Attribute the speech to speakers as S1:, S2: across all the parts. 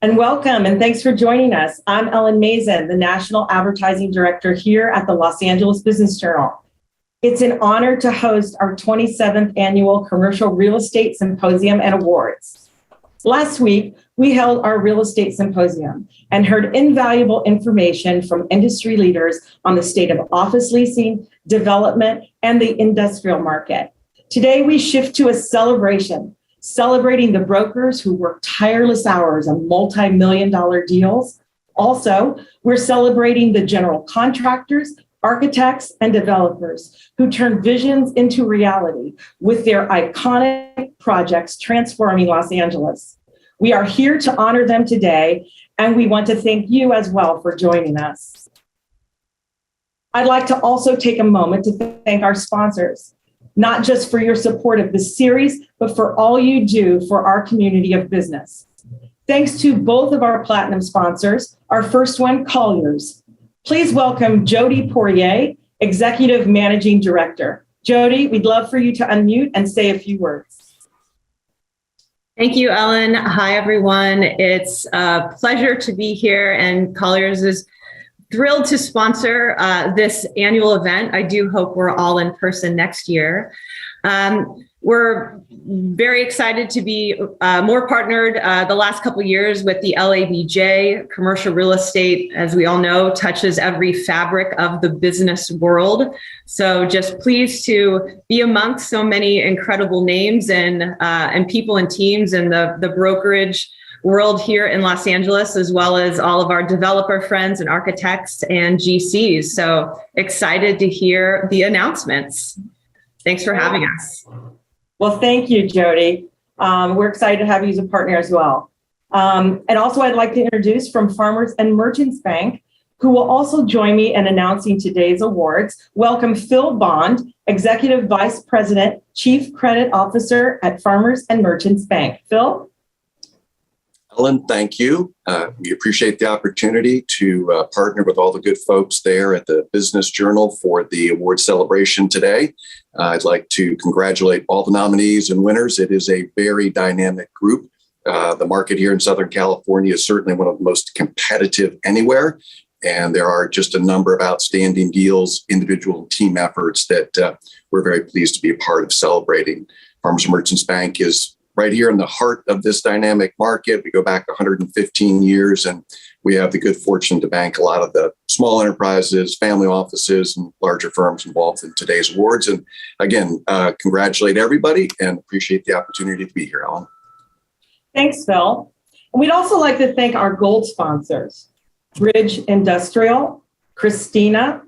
S1: And welcome, and thanks for joining us. I'm Ellen Mazin, the National Advertising Director here at the Los Angeles Business Journal. It's an honor to host our 27th Annual Commercial Real Estate Symposium and Awards. Last week, we held our Real Estate Symposium and heard invaluable information from industry leaders on the state of office leasing, development, and the industrial market. Today, we shift to a celebration, celebrating the brokers who work tireless hours on multi-million-dollar deals. Also, we're celebrating the general contractors, architects, and developers who turn visions into reality with their iconic projects transforming Los Angeles. We are here to honor them today, and we want to thank you as well for joining us. I'd like to also take a moment to thank our sponsors, not just for your support of this series, but for all you do for our community of business. Thanks to both of our platinum sponsors, our first one, Colliers. Please welcome Jody Poirier, Executive Managing Director. Jody, we'd love for you to unmute and say a few words.
S2: Thank you, Ellen. Hi, everyone. It's a pleasure to be here, and Colliers is thrilled to sponsor this annual event. I do hope we're all in person next year. We're very excited to be more partnered the last couple of years with the LABJ. Commercial real estate, as we all know, touches every fabric of the business world. So just pleased to be amongst so many incredible names and people and teams in the brokerage world here in Los Angeles, as well as all of our developer friends and architects and GCs. So excited to hear the announcements. Thanks for having us.
S1: Well, thank you, Jody. We're excited to have you as a partner as well. And also I'd like to introduce from Farmers and Merchants Bank, who will also join me in announcing today's awards. Welcome Phil Bond, Executive Vice President, Chief Credit Officer at Farmers and Merchants Bank. Phil?
S3: Ellen, thank you. We appreciate the opportunity to partner with all the good folks there at the Business Journal for the award celebration today. I'd like to congratulate all the nominees and winners. It is a very dynamic group. The market here in Southern California is certainly one of the most competitive anywhere. And there are just a number of outstanding deals, individual team efforts that we're very pleased to be a part of celebrating. Farmers and Merchants Bank is right here in the heart of this dynamic market. We go back 115 years, and we have the good fortune to bank a lot of the small enterprises, family offices, and larger firms involved in today's awards. And again, congratulate everybody and appreciate the opportunity to be here, Ellen.
S1: Thanks, Phil. And we'd also like to thank our gold sponsors, Bridge Industrial, Christina,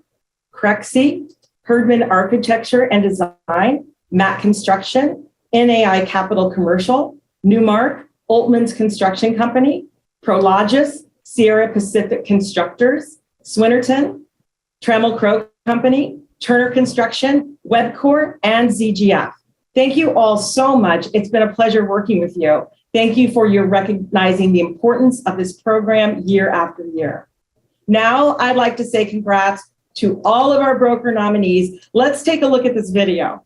S1: Crexy, Herdman Architecture and Design, Matt Construction, NAI Capital Commercial, Newmark, Oltman's Construction Company, Prologis, Sierra Pacific Constructors, Swinnerton, Trammell Crow Company, Turner Construction, Webcor, and ZGF. Thank you all so much. It's been a pleasure working with you. Thank you for your recognizing the importance of this program year after year. Now, I'd like to say congrats to all of our broker nominees. Let's take a look at this video.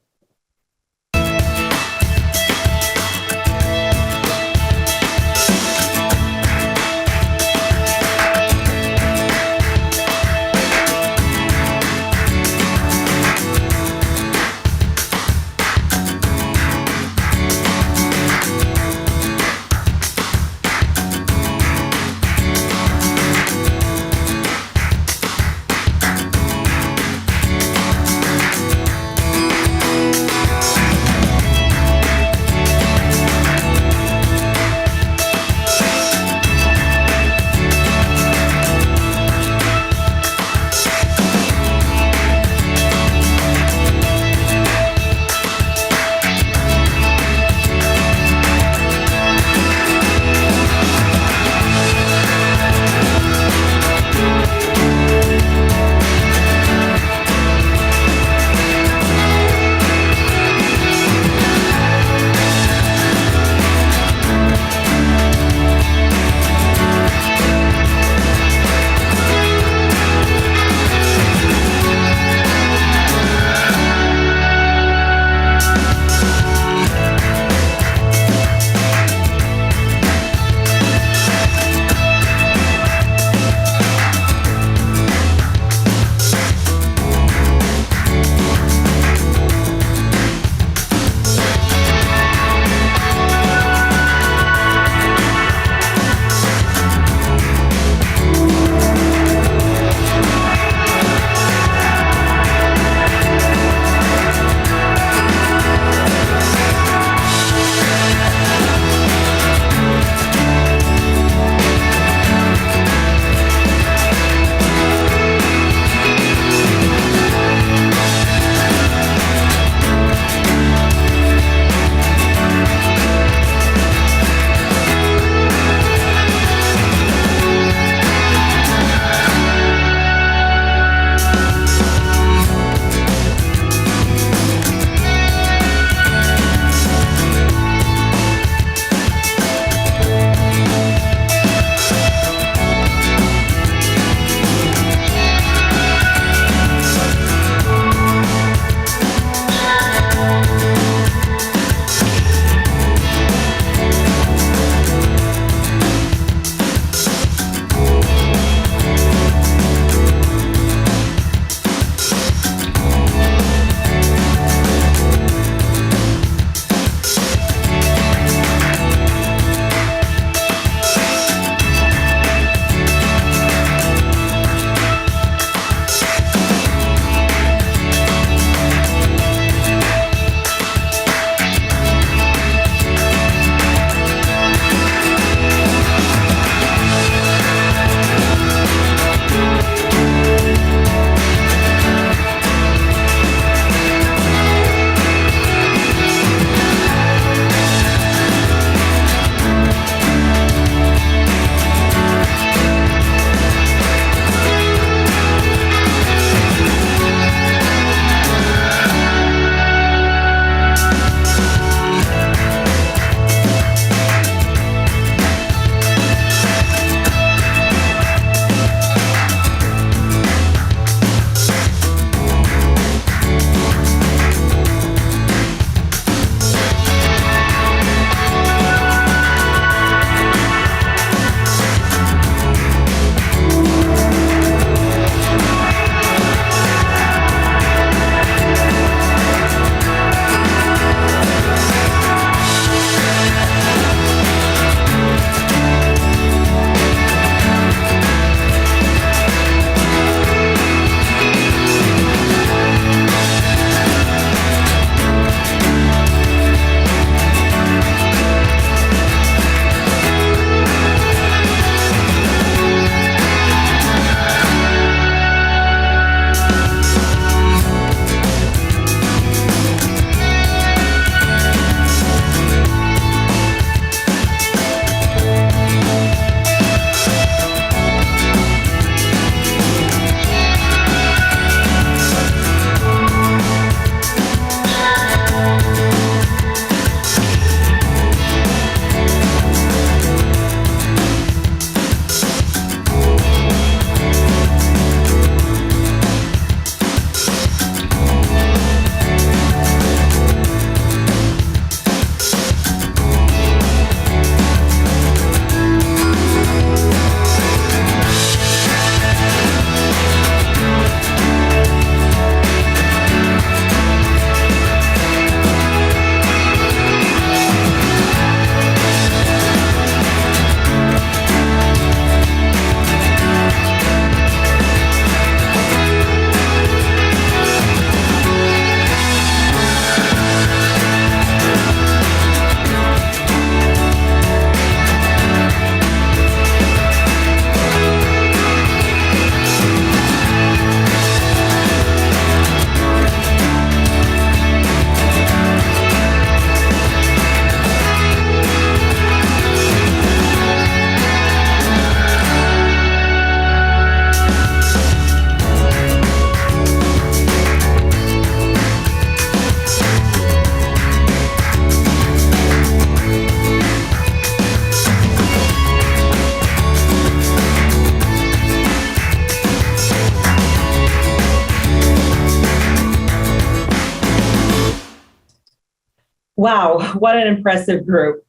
S1: Wow, what an impressive group.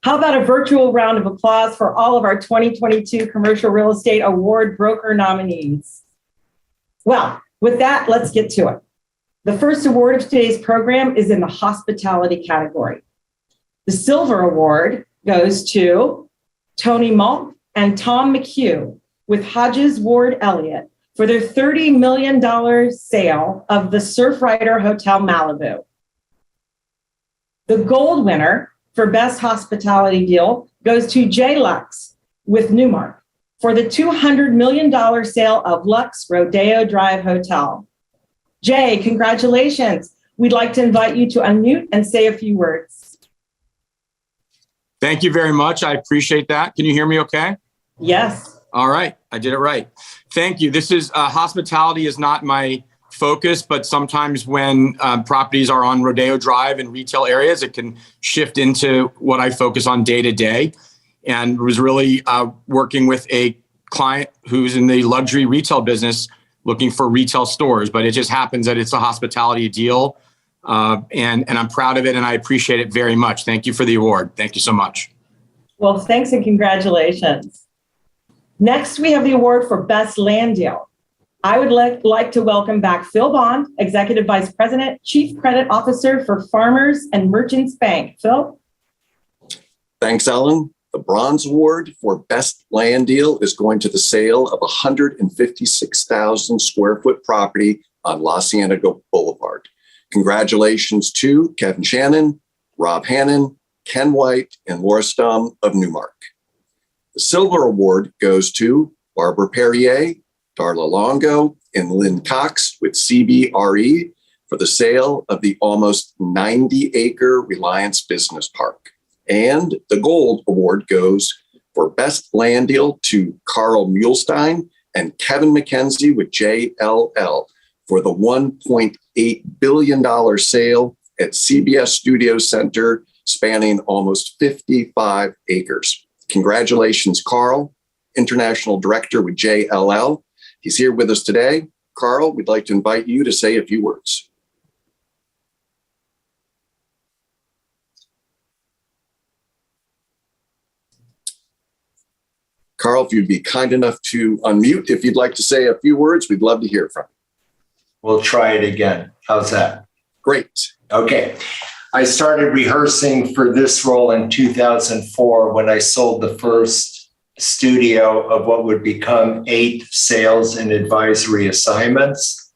S1: How about a virtual round of applause for all of our 2022 Commercial Real Estate Award broker nominees? Well, with that, let's get to it. The first award of today's program is in the hospitality category. The Silver Award goes to Tony Malk and Tom McHugh with Hodges Ward Elliott for their $30 million sale of the Surfrider Hotel Malibu. The gold winner for Best Hospitality Deal goes to Jay Lux with Newmark for the $200 million sale of Lux Rodeo Drive Hotel. Jay, congratulations. We'd like to invite you to unmute and say a few words.
S4: Thank you very much. I appreciate that. Can you hear me okay?
S1: Yes.
S4: All right. I did it right. Thank you. This is hospitality is not my focus, but sometimes when properties are on Rodeo Drive in retail areas, it can shift into what I focus on day to day. And was really working with a client who's in the luxury retail business looking for retail stores, but it just happens that it's a hospitality deal. And I'm proud of it and I appreciate it very much. Thank you for the award. Thank you so much.
S1: Well, thanks and congratulations. Next, we have the award for Best Land Deal. I would like to welcome back Phil Bond, Executive Vice President, Chief Credit Officer for Farmers and Merchants Bank. Phil?
S3: Thanks, Ellen. The Bronze Award for Best Land Deal is going to the sale of a 156,000 square foot property on La Cienega Boulevard. Congratulations to Kevin Shannon, Rob Hannon, Ken White, and Laura Stum of Newmark. The Silver Award goes to Barbara Perrier, Darla Longo, and Lynn Cox with CBRE for the sale of the almost 90-acre Reliance Business Park. And the Gold Award goes for Best Land Deal to Carl Muhlstein and Kevin McKenzie with JLL for the $1.8 billion sale at CBS Studio Center spanning almost 55 acres. Congratulations, Carl, International Director with JLL. He's here with us today. Carl, we'd like to invite you to say a few words. Carl, if you'd be kind enough to unmute, if you'd like to say a few words, we'd love to hear from you.
S5: We'll try it again. How's that?
S3: Great.
S5: Okay. I started rehearsing for this role in 2004 when I sold the first studio of what would become 8 sales and advisory assignments.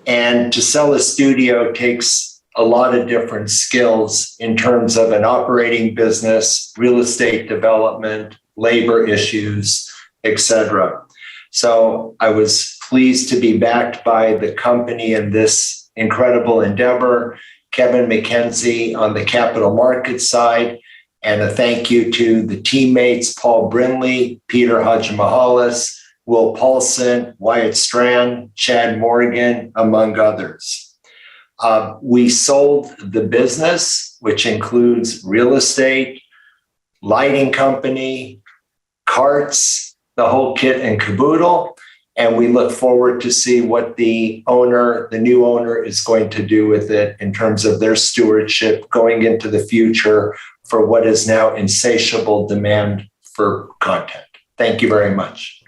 S5: And to sell a studio takes a lot of different skills in terms of an operating business, real estate development, labor issues, etc. So I was pleased to be backed by the company in this incredible endeavor. Kevin McKenzie on the capital markets side, and a thank you to the teammates, Paul Brindley, Peter Hadjimahalis, Will Paulson, Wyatt Strand, Chad Morgan, among others. We sold the business, which includes real estate, lighting company, carts, the whole kit and caboodle. And we look forward to see what the new owner is going to do with it in terms of their stewardship going into the future for what is now insatiable demand for content. Thank you very much.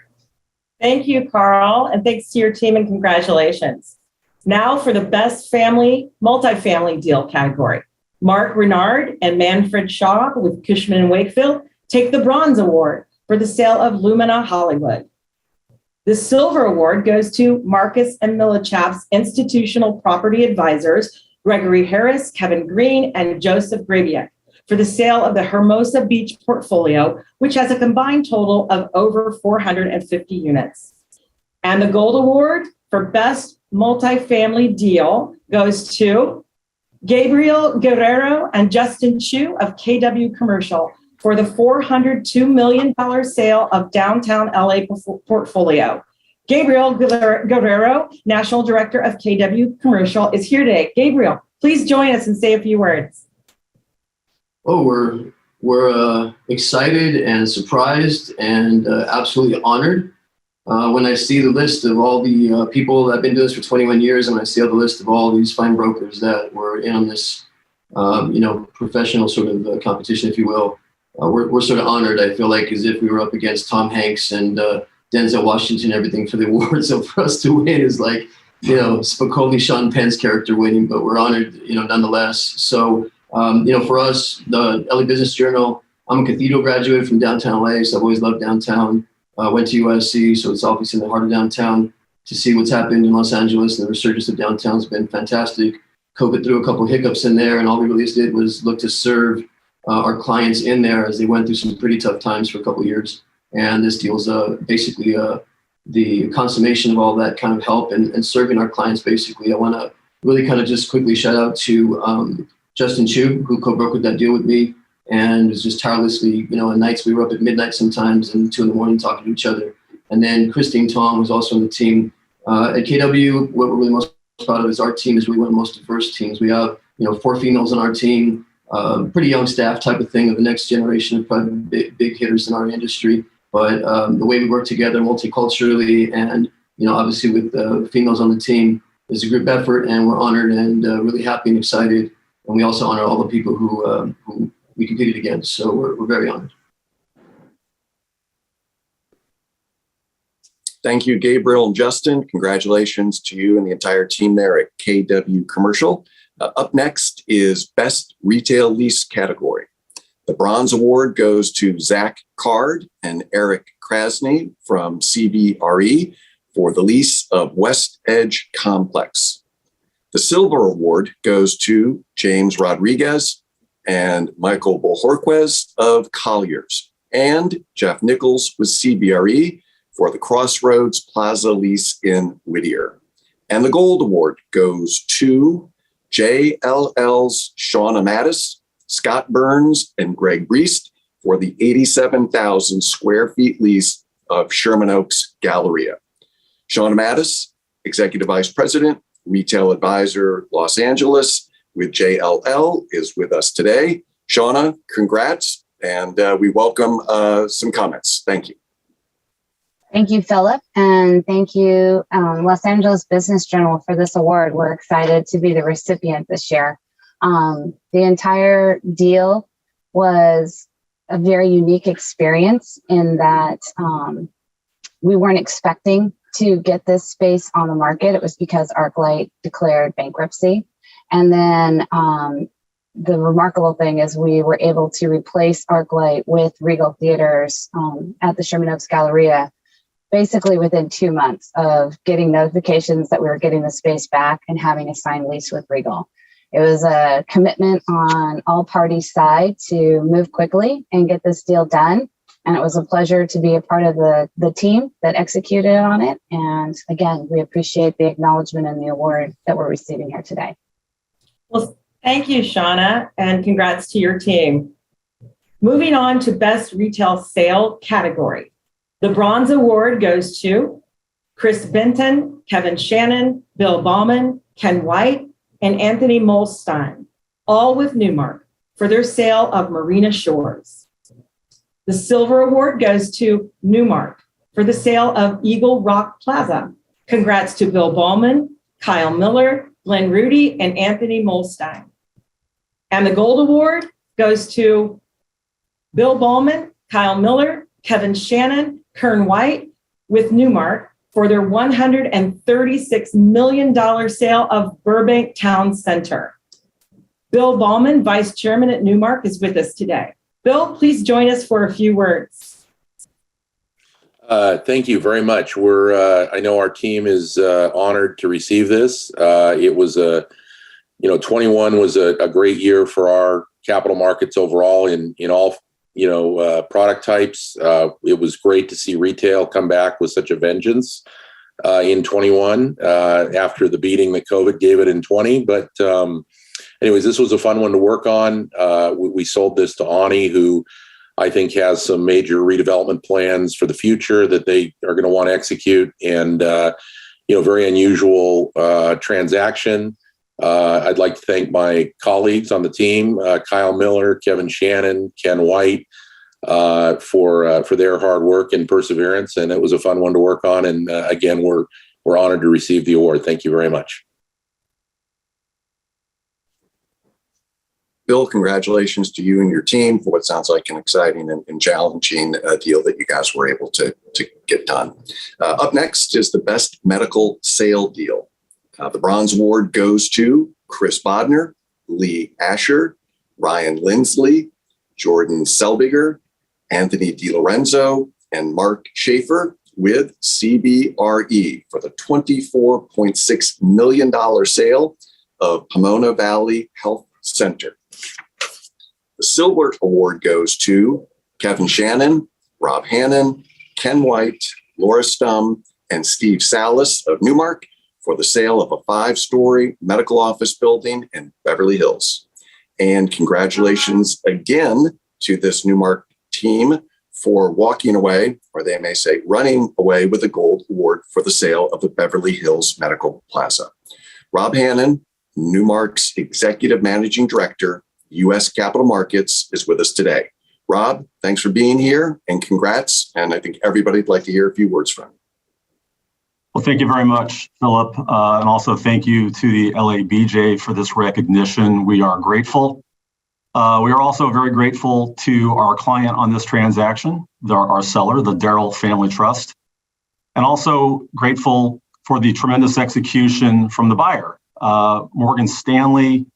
S1: Thank you, Carl, and thanks to your team and congratulations. Now for the Best Multifamily Deal category. Mark Renard and Manfred Shaw with Cushman & Wakefield take the Bronze Award for the sale of Lumina Hollywood. The Silver Award goes to Marcus and Millichap's institutional property advisors, Gregory Harris, Kevin Green, and Joseph Grabiak, for the sale of the Hermosa Beach portfolio, which has a combined total of over 450 units. And the Gold Award for Best Multifamily Deal goes to Gabriel Guerrero and Justin Chu of KW Commercial for the $402 million sale of downtown LA portfolio. Gabriel Guerrero, National Director of KW Commercial, is here today. Gabriel, please join us and say a few words.
S6: Oh, we're excited and surprised and absolutely honored when I see the list of all the people that have been doing this for 21 years, and I see the list of all these fine brokers that were in on this professional sort of competition, if you will. We're sort of honored, I feel like, as if we were up against Tom Hanks and Denzel Washington, everything for the awards. So for us to win is like, Spicoli, Sean Penn's character winning, but we're honored, nonetheless. So, for us, the LA Business Journal, I'm a Cathedral graduate from downtown LA, so I've always loved downtown. Went to USC, so it's obviously in the heart of downtown. To see what's happened in Los Angeles and the resurgence of downtown has been fantastic. COVID threw a couple of hiccups in there, and all we really did was look to serve our clients in there as they went through some pretty tough times for a couple of years. And this deal's basically the consummation of all that kind of help and serving our clients. Basically, I want to really kind of just quickly shout out to Justin Chu, who co-brokered that deal with me, and was just tirelessly, at nights we were up at midnight sometimes and 2 a.m. talking to each other. And then Christine Tong was also on the team. At KW, what we're really most proud of is our team is really one of the most diverse teams. We have, 4 females on our team, pretty young staff type of thing of the next generation of probably big hitters in our industry. But the way we work together multiculturally and, obviously with the females on the team is a group effort, and we're honored and really happy and excited. And we also honor all the people who we competed against. So we're very honored.
S3: Thank you, Gabriel and Justin. Congratulations to you and the entire team there at KW Commercial. Up next is Best Retail Lease category. The Bronze Award goes to Zach Card and Eric Krasny from CBRE for the lease of West Edge Complex. The Silver Award goes to James Rodriguez and Michael Bohorquez of Colliers, and Jeff Nichols with CBRE for the Crossroads Plaza lease in Whittier. And the Gold Award goes to JLL's Shauna Mattis, Scott Burns, and Greg Breest for the 87,000 square feet lease of Sherman Oaks Galleria. Shauna Mattis, Executive Vice President, Retail Advisor, Los Angeles with JLL, is with us today. Shauna, congrats, and we welcome some comments. Thank you.
S7: Thank you, Philip, and thank you, Los Angeles Business Journal, for this award. We're excited to be the recipient this year. The entire deal was a very unique experience in that we weren't expecting to get this space on the market. It was because ArcLight declared bankruptcy. And then the remarkable thing is we were able to replace ArcLight with Regal Theaters at the Sherman Oaks Galleria basically within 2 months of getting notifications that we were getting the space back and having a signed lease with Regal. It was a commitment on all parties' side to move quickly and get this deal done. And it was a pleasure to be a part of the team that executed on it. And again, we appreciate the acknowledgement and the award that we're receiving here today.
S1: Well, thank you, Shauna, and congrats to your team. Moving on to Best Retail Sale category. The Bronze Award goes to Chris Benton, Kevin Shannon, Bill Bauman, Ken White, and Anthony Molstein, all with Newmark, for their sale of Marina Shores. The Silver Award goes to Newmark for the sale of Eagle Rock Plaza. Congrats to Bill Bauman, Kyle Miller, Glenn Rudy, and Anthony Molstein. And the Gold Award goes to Bill Bauman, Kyle Miller, Kevin Shannon, Kern White with Newmark for their $136 million sale of Burbank Town Center. Bill Bauman, Vice Chairman at Newmark, is with us today. Bill, please join us for a few words.
S8: Thank you very much. I know our team is honored to receive this. It was 21 was a great year for our capital markets overall in all product types. It was great to see retail come back with such a vengeance in 21 after the beating that COVID gave it in 20. But anyways, this was a fun one to work on. We sold this to Ani, who I think has some major redevelopment plans for the future that they are going to want to execute. And, very unusual transaction. I'd like to thank my colleagues on the team, Kyle Miller, Kevin Shannon, Ken White, for their hard work and perseverance. And it was a fun one to work on. And again, we're honored to receive the award. Thank you very much.
S3: Bill, congratulations to you and your team for what sounds like an exciting and challenging deal that you guys were able to get done. Up next is the best medical sale deal. The Bronze Award goes to Chris Bodner, Lee Asher, Ryan Lindsley, Jordan Selbiger, Anthony DiLorenzo, and Mark Schaefer with CBRE for the $24.6 million sale of Pomona Valley Health Center. The Silver Award goes to Kevin Shannon, Rob Hannon, Ken White, Laura Stum, and Steve Salas of Newmark for the sale of a 5-story medical office building in Beverly Hills. And congratulations again to this Newmark team for walking away, or they may say running away, with a gold award for the sale of the Beverly Hills Medical Plaza. Rob Hannon, Newmark's Executive Managing Director, U.S. Capital Markets, is with us today. Rob, thanks for being here and congrats. And I think everybody'd like to hear a few words from you.
S9: Well, thank you very much, Philip. And also thank you to the LABJ for this recognition. We are grateful. We are also very grateful to our client on this transaction, our seller, the Darrell Family Trust, and also grateful for the tremendous execution from the buyer. Morgan Stanley,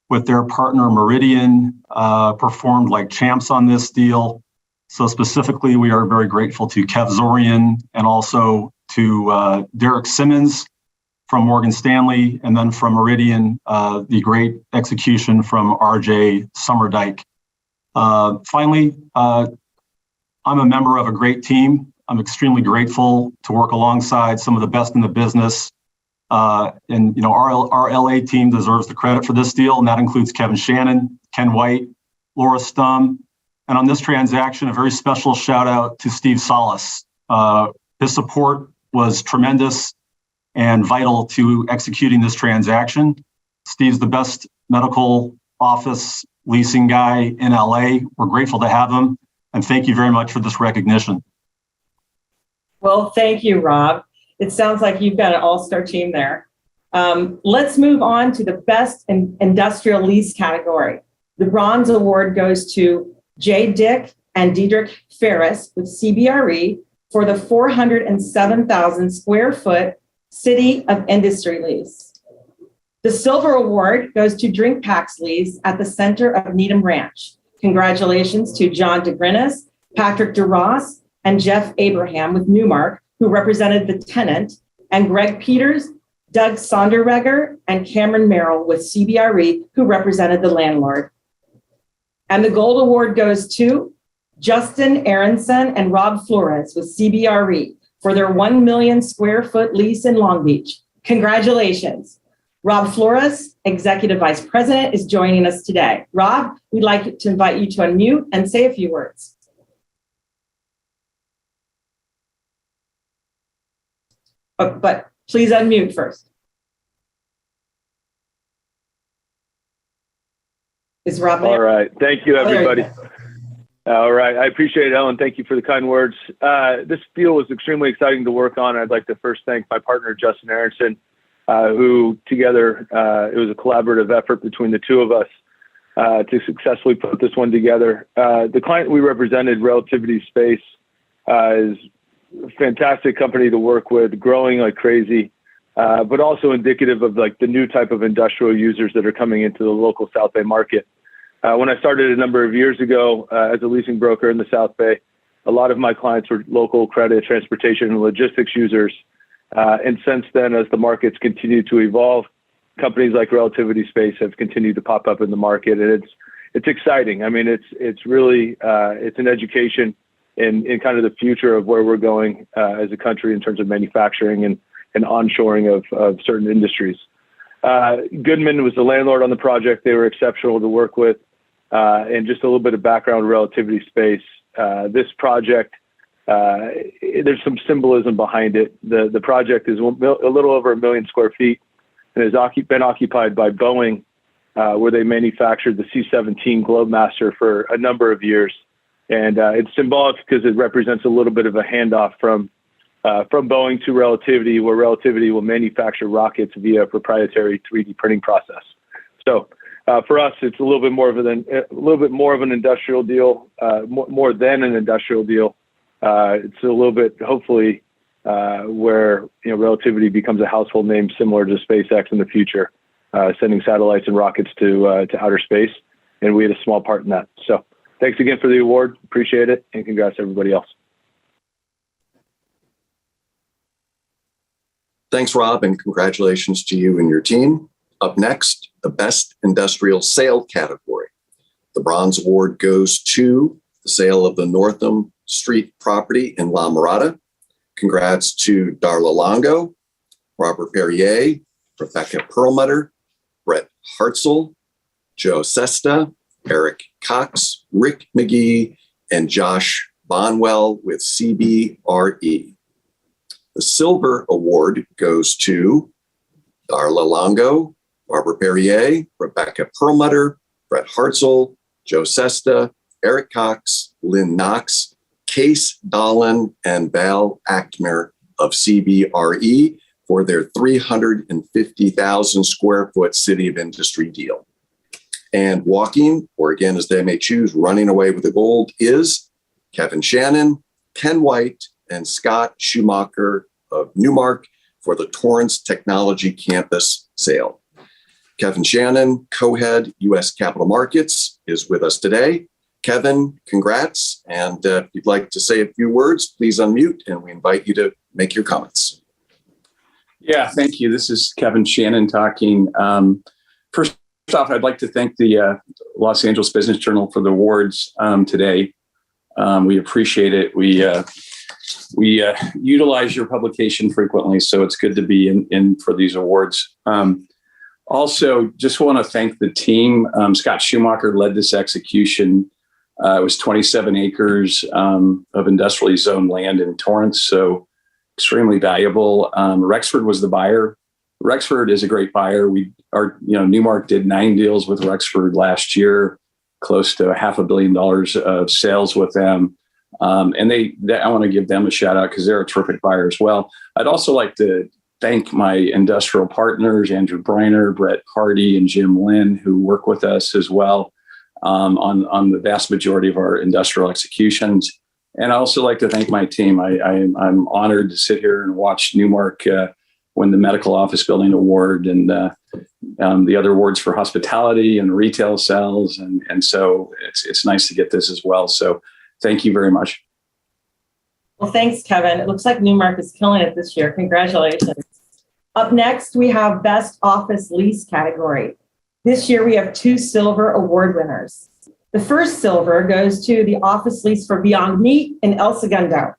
S9: with their partner Meridian, performed like champs on this deal. So specifically, we are very grateful to Kev Zorian and also to Derek Simmons from Morgan Stanley, and then from Meridian, the great execution from RJ Summerdike. Finally, I'm a member of a great team. I'm extremely grateful to work alongside some of the best in the business. And you know, our LA team deserves the credit for this deal, and that includes Kevin Shannon, Ken White, Laura Stum, and on this transaction, a very special shout out to Steve Salas. His support was tremendous and vital to executing this transaction. Steve's the best medical office leasing guy in LA. We're grateful to have him, and thank you very much for this recognition.
S1: Well, thank you, Rob. It sounds like you've got an all-star team there. Let's move on to the best industrial lease category. The Bronze Award goes to Jay Dick and Diedrich Ferris with CBRE for the 407,000 square foot City of Industry lease. The Silver Award goes to Drink Packs lease at the center of Needham Ranch. Congratulations to John DeGrinis, Patrick DeRoss, and Jeff Abraham with Newmark, who represented the tenant, and Greg Peters, Doug Sonderweger, and Cameron Merrill with CBRE, who represented the landlord. And the Gold Award goes to Justin Aronson and Rob Flores with CBRE for their 1 million square foot lease in Long Beach. Congratulations. Rob Flores, Executive Vice President, is joining us today. Rob, we'd like to invite you to unmute and say a few words. But please unmute first. Is Rob there?
S10: All right. Thank you, everybody. All right. I appreciate it, Ellen. Thank you for the kind words. This deal was extremely exciting to work on. I'd like to first thank my partner, Justin Aronson, who together, it was a collaborative effort between the two of us to successfully put this one together. The client we represented, Relativity Space, is a fantastic company to work with, growing like crazy, but also indicative of like the new type of industrial users that are coming into the local South Bay market. When I started a number of years ago as a leasing broker in the South Bay, a lot of my clients were local credit, transportation, and logistics users. And since then, as the markets continue to evolve, companies like Relativity Space have continued to pop up in the market, and it's exciting. I mean, it's really it's an education in kind of the future of where we're going as a country in terms of manufacturing and onshoring of certain industries. Goodman was the landlord on the project. They were exceptional to work with. And just a little bit of background, Relativity Space. This project, there's some symbolism behind it. The project is a little over 1 million square feet and has been occupied by Boeing, where they manufactured the C-17 Globemaster for a number of years. And it's symbolic because it represents a little bit of a handoff from Boeing to Relativity, where Relativity will manufacture rockets via a proprietary 3D printing process. So For us, it's a little bit more of an industrial deal, more than an industrial deal. It's a little bit, hopefully, where Relativity becomes a household name similar to SpaceX in the future, sending satellites and rockets to outer space, and we had a small part in that. So, thanks again for the award. Appreciate it, and congrats to everybody else.
S3: Thanks, Rob, and congratulations to you and your team. Up next, the Best Industrial Sale category. The Bronze Award goes to the sale of the Northam Street property in La Mirada. Congrats to Darla Longo, Robert Perrier, Rebecca Perlmutter, Brett Hartzell, Joe Sesta, Eric Cox, Rick McGee, and Josh Bonwell with CBRE. The Silver Award goes to Darla Longo, Barbara Perrier, Rebecca Perlmutter, Brett Hartzell, Joe Sesta, Eric Cox, Lynn Knox, Case Dolan, and Val Ackner of CBRE for their 350,000 square foot City of Industry deal. And walking, or again, as they may choose, running away with the gold is Kevin Shannon, Ken White, and Scott Schumacher of Newmark for the Torrance Technology Campus sale. Kevin Shannon, co-head U.S. Capital Markets, is with us today. Kevin, congrats. And if you'd like to say a few words, please unmute, and we invite you to make your comments.
S11: Yeah, thank you. This is Kevin Shannon talking. First off, I'd like to thank the Los Angeles Business Journal for the awards today. We appreciate it. We utilize your publication frequently, so it's good to be in for these awards. Also, just want to thank the team. Scott Schumacher led this execution. It was 27 acres of industrially zoned land in Torrance, so extremely valuable. Rexford was the buyer. Rexford is a great buyer. Newmark did 9 deals with Rexford last year, close to $500 million of sales with them. And I want to give them a shout out because they're a terrific buyer as well. I'd also like to thank my industrial partners, Andrew Briner, Brett Hardy, and Jim Lynn, who work with us as well on the vast majority of our industrial executions. And I also like to thank my team. I'm honored to sit here and watch Newmark win the Medical Office Building Award and the other awards for hospitality and retail sales. And so it's nice to get this as well. So thank you very much.
S1: Well, thanks, Kevin. It looks like Newmark is killing it this year. Congratulations. Up next, we have Best Office Lease category. This year, we have 2 silver award winners. The first silver goes to the office lease for Beyond Meat in El Segundo.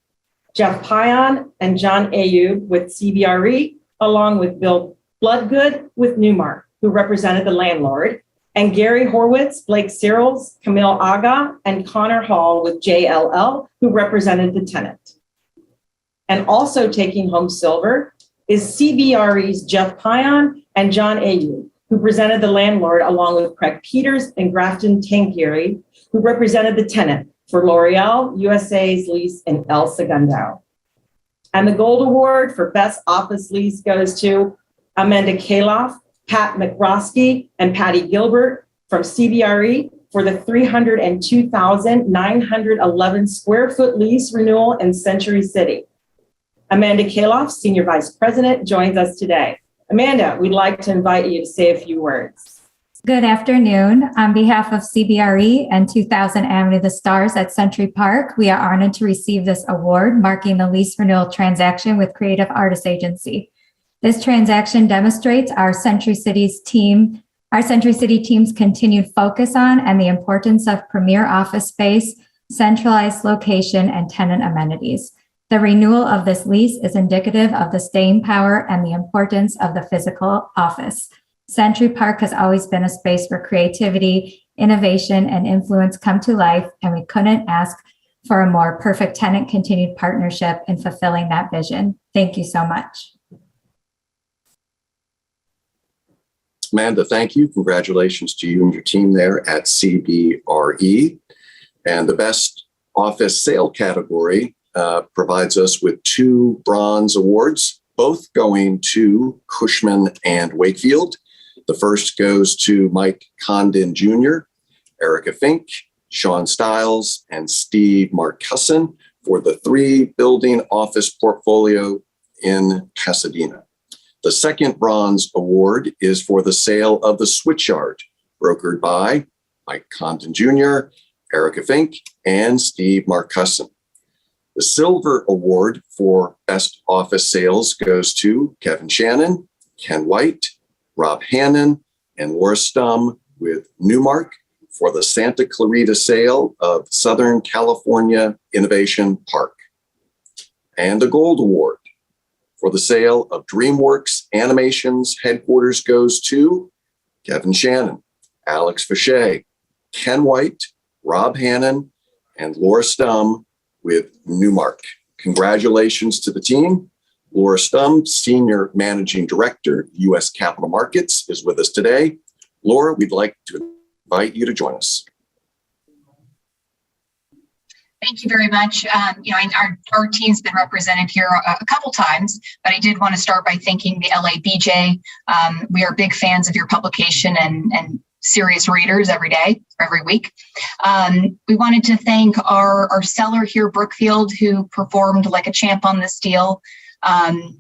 S1: Jeff Pion and John Ayub with CBRE, along with Bill Bloodgood with Newmark, who represented the landlord, and Gary Horwitz, Blake Searles, Camille Aga, and Connor Hall with JLL, who represented the tenant. And also taking home silver is CBRE's Jeff Pion and John Ayub, who presented the landlord, along with Craig Peters and Grafton Tangieri, who represented the tenant for L'Oreal USA's lease in El Segundo. And the gold award for Best Office Lease goes to Amanda Kaloff, Pat McRoskey, and Patty Gilbert from CBRE for the 302,911 square foot lease renewal in Century City. Amanda Kaloff, Senior Vice President, joins us today. Amanda, we'd like to invite you to say a few words.
S12: Good afternoon. On behalf of CBRE and 2000 Avenue of the Stars at Century Park, we are honored to receive this award, marking the lease renewal transaction with Creative Artists Agency. This transaction demonstrates our Century City team's continued focus on and the importance of premier office space, centralized location, and tenant amenities. The renewal of this lease is indicative of the staying power and the importance of the physical office. Century Park has always been a space where creativity, innovation, and influence come to life, and we couldn't ask for a more perfect tenant-continued partnership in fulfilling that vision. Thank you so much.
S3: Amanda, thank you. Congratulations to you and your team there at CBRE. And the Best Office Sale category provides us with 2 bronze awards, both going to Cushman and Wakefield. The first goes to Mike Condon Jr., Erica Fink, Sean Stiles, and Steve Marcusson for the 3-building office portfolio in Pasadena. The second bronze award is for the sale of the Switchyard, brokered by Mike Condon Jr., Erica Fink, and Steve Marcusson. The silver award for best office sales goes to Kevin Shannon, Ken White, Rob Hannon, and Laura Stum with Newmark for the Santa Clarita sale of Southern California Innovation Park. And the gold award for the sale of DreamWorks Animations headquarters goes to Kevin Shannon, Alex Fauché, Ken White, Rob Hannon, and Laura Stum with Newmark. Congratulations to the team. Laura Stum, Senior Managing Director, U.S. Capital Markets, is with us today. Laura, we'd like to invite you to join us.
S13: Thank you very much. Our team's been represented here a couple times, but I did want to start by thanking the LABJ. We are big fans of your publication and serious readers every week. We wanted to thank our seller here, Brookfield, who performed like a champ on this deal. And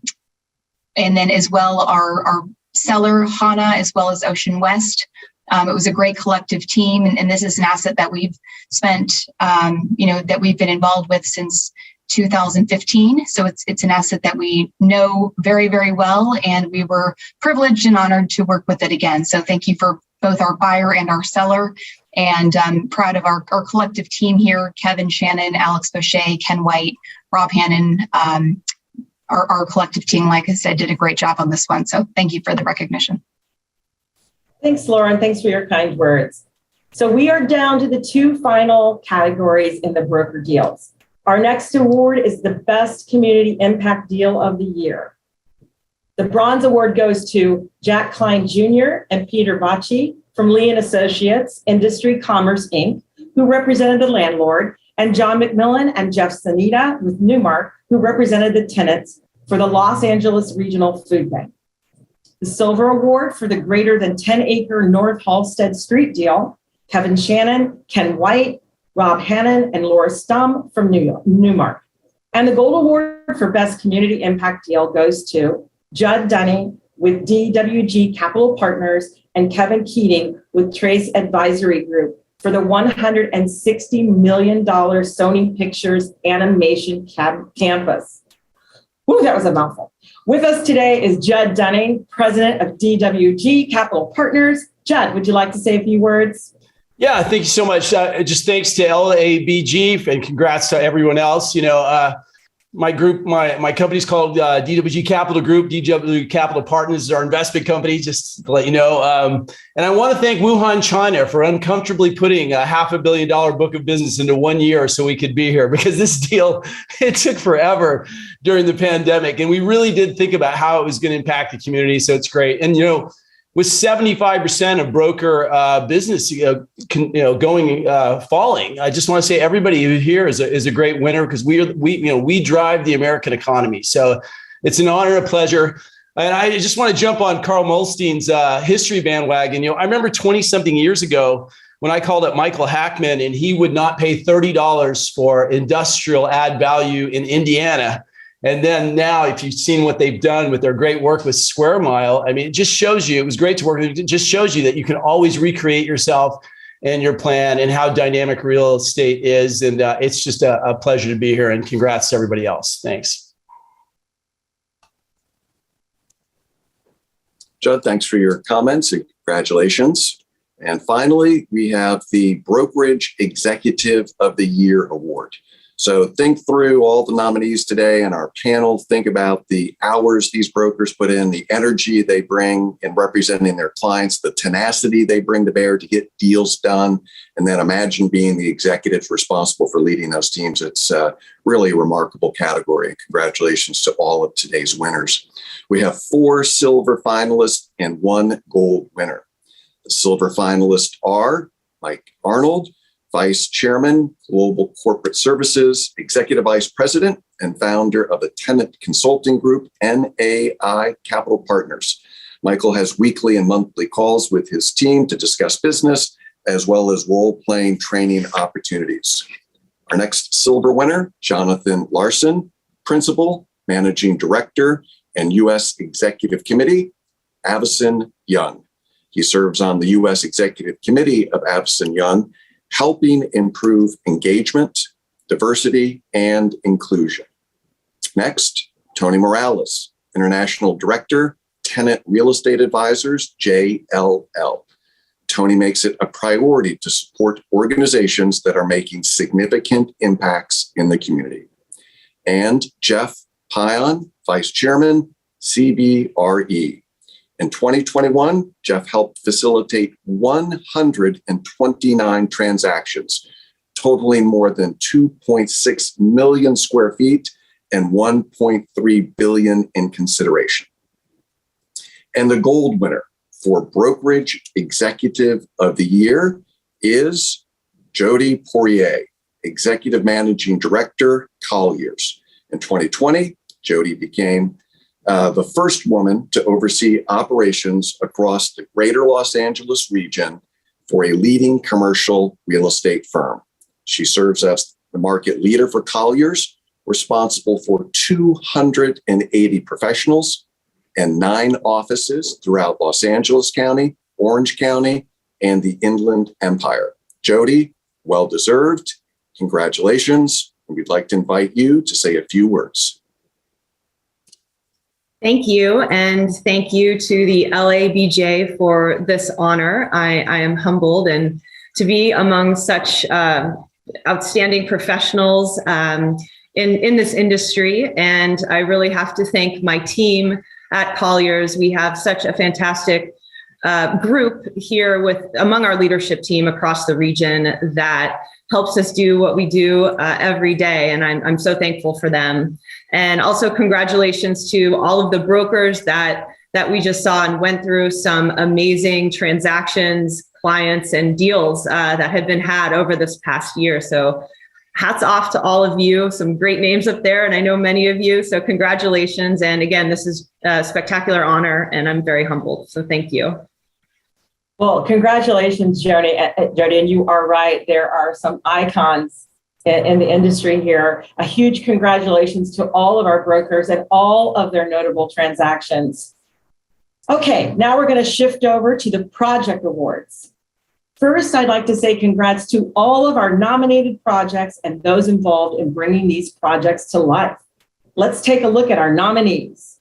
S13: then as well, our seller, Hana, as well as Ocean West. It was a great collective team. And this is an asset that we've spent, that we've been involved with since 2015. So it's an asset that we know very, very well. And we were privileged and honored to work with it again. So thank you for both our buyer and our seller. And I'm proud of our collective team here, Kevin Shannon, Alex Fauché, Ken White, Rob Hannon. Our collective team, like I said, did a great job on this one. So thank you for the recognition.
S1: Thanks, Laura, and thanks for your kind words. So we are down to the 2 final categories in the broker deals. Our next award is the Best Community Impact Deal of the Year. The bronze award goes to Jack Klein Jr. and Peter Bacci from Lee & Associates, Industry Commerce, Inc., who represented the landlord, and John McMillan and Jeff Sanita with Newmark, who represented the tenants for the Los Angeles Regional Food Bank. The silver award for the greater than 10-acre North Halsted Street deal, Kevin Shannon, Ken White, Rob Hannon, and Laura Stum from Newmark. And the gold award for Best Community Impact Deal goes to Judd Dunning with DWG Capital Partners and Kevin Keating with Trace Advisory Group for the $160 million Sony Pictures Animation Campus. Woo, that was a mouthful. With us today is Judd Dunning, president of DWG Capital Partners. Judd, would you like to say a few words?
S14: Yeah, thank you so much. Just thanks to LABG and congrats to everyone else. My group, my company's called DWG Capital Group. DWG Capital Partners is our investment company, just to let you know. And I want to thank Wuhan, China for uncomfortably putting a $500 million book of business into 1 year so we could be here, because this deal, it took forever during the pandemic. And we really did think about how it was going to impact the community. So it's great. And, with 75% of broker business, falling, I just want to say everybody here is a great winner, because we drive the American economy. So it's an honor, a pleasure. And I just want to jump on Carl Molstein's history bandwagon. I remember 20 something years ago when I called up Michael Hackman and he would not pay $30 for industrial add value in Indiana. And then now, if you've seen what they've done with their great work with Square Mile, I mean, it just shows you, it was great to work with. It just shows you that you can always recreate yourself and your plan and how dynamic real estate is. And it's just a pleasure to be here, and congrats to everybody else. Thanks.
S3: Judd, thanks for your comments and congratulations. And finally, we have the Brokerage Executive of the Year Award. So think through all the nominees today and our panel. Think about the hours these brokers put in, the energy they bring in representing their clients, the tenacity they bring to bear to get deals done. And then imagine being the executives responsible for leading those teams. It's really a remarkable category. And congratulations to all of today's winners. We have 4 silver finalists and 1 gold winner. The silver finalists are Mike Arnold, Vice Chairman, Global Corporate Services, Executive Vice President, and founder of the Tenant Consulting Group, NAI Capital Partners. Michael has weekly and monthly calls with his team to discuss business as well as role-playing training opportunities. Our next silver winner, Jonathan Larson, Principal, Managing Director, and U.S. Executive Committee, Avison Young. He serves on the U.S. Executive Committee of Avison Young, helping improve engagement, diversity, and inclusion. Next, Tony Morales, International Director, Tenant Real Estate Advisors, JLL. Tony makes it a priority to support organizations that are making significant impacts in the community. And Jeff Pion, Vice Chairman, CBRE. In 2021, Jeff helped facilitate 129 transactions, totaling more than 2.6 million square feet and 1.3 billion in consideration. And the gold winner for Brokerage Executive of the Year is Jody Poirier, Executive Managing Director, Colliers. In 2020, Jody became the first woman to oversee operations across the greater Los Angeles region for a leading commercial real estate firm. She serves as the market leader for Colliers, responsible for 280 professionals and 9 offices throughout Los Angeles County, Orange County, and the Inland Empire. Jody, well deserved. Congratulations. And we'd like to invite you to say a few words.
S2: Thank you. And thank you to the LABJ for this honor. I am humbled and to be among such outstanding professionals in this industry. And I really have to thank my team at Colliers. We have such a fantastic group here among our leadership team across the region that helps us do what we do every day. And I'm so thankful for them. And also congratulations to all of the brokers that we just saw and went through some amazing transactions, clients, and deals that have been had over this past year. So hats off to all of you. Some great names up there, and I know many of you. So congratulations. And again, this is a spectacular honor, and I'm very humbled. So thank you.
S1: Well, congratulations, Jody. And you are right. There are some icons in the industry here. A huge congratulations to all of our brokers and all of their notable transactions. Okay, now we're going to shift over to the project awards. First, I'd like to say congrats to all of our nominated projects and those involved in bringing these projects to life. Let's take a look at our nominees.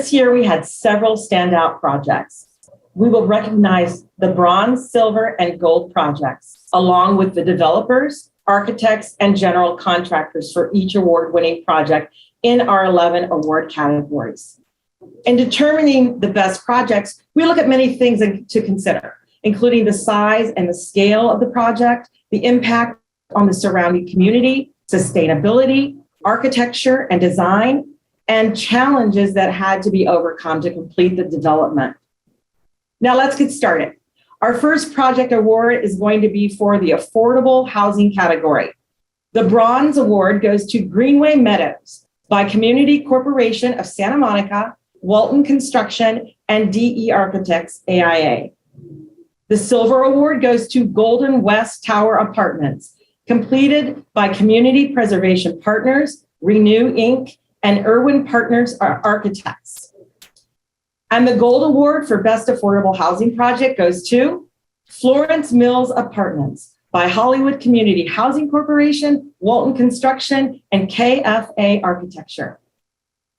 S1: This year, we had several standout projects. We will recognize the bronze, silver, and gold projects, along with the developers, architects, and general contractors for each award-winning project in our 11 award categories. In determining the best projects, we look at many things to consider, including the size and the scale of the project, the impact on the surrounding community, sustainability, architecture and design, and challenges that had to be overcome to complete the development. Now let's get started. Our first project award is going to be for the affordable housing category. The bronze award goes to Greenway Meadows by Community Corporation of Santa Monica, Walton Construction, and DE Architects, AIA. The silver award goes to Golden West Tower Apartments, completed by Community Preservation Partners, Renew Inc., and Irwin Partners Architects. And the gold award for best affordable housing project goes to Florence Mills Apartments by Hollywood Community Housing Corporation, Walton Construction, and KFA Architecture.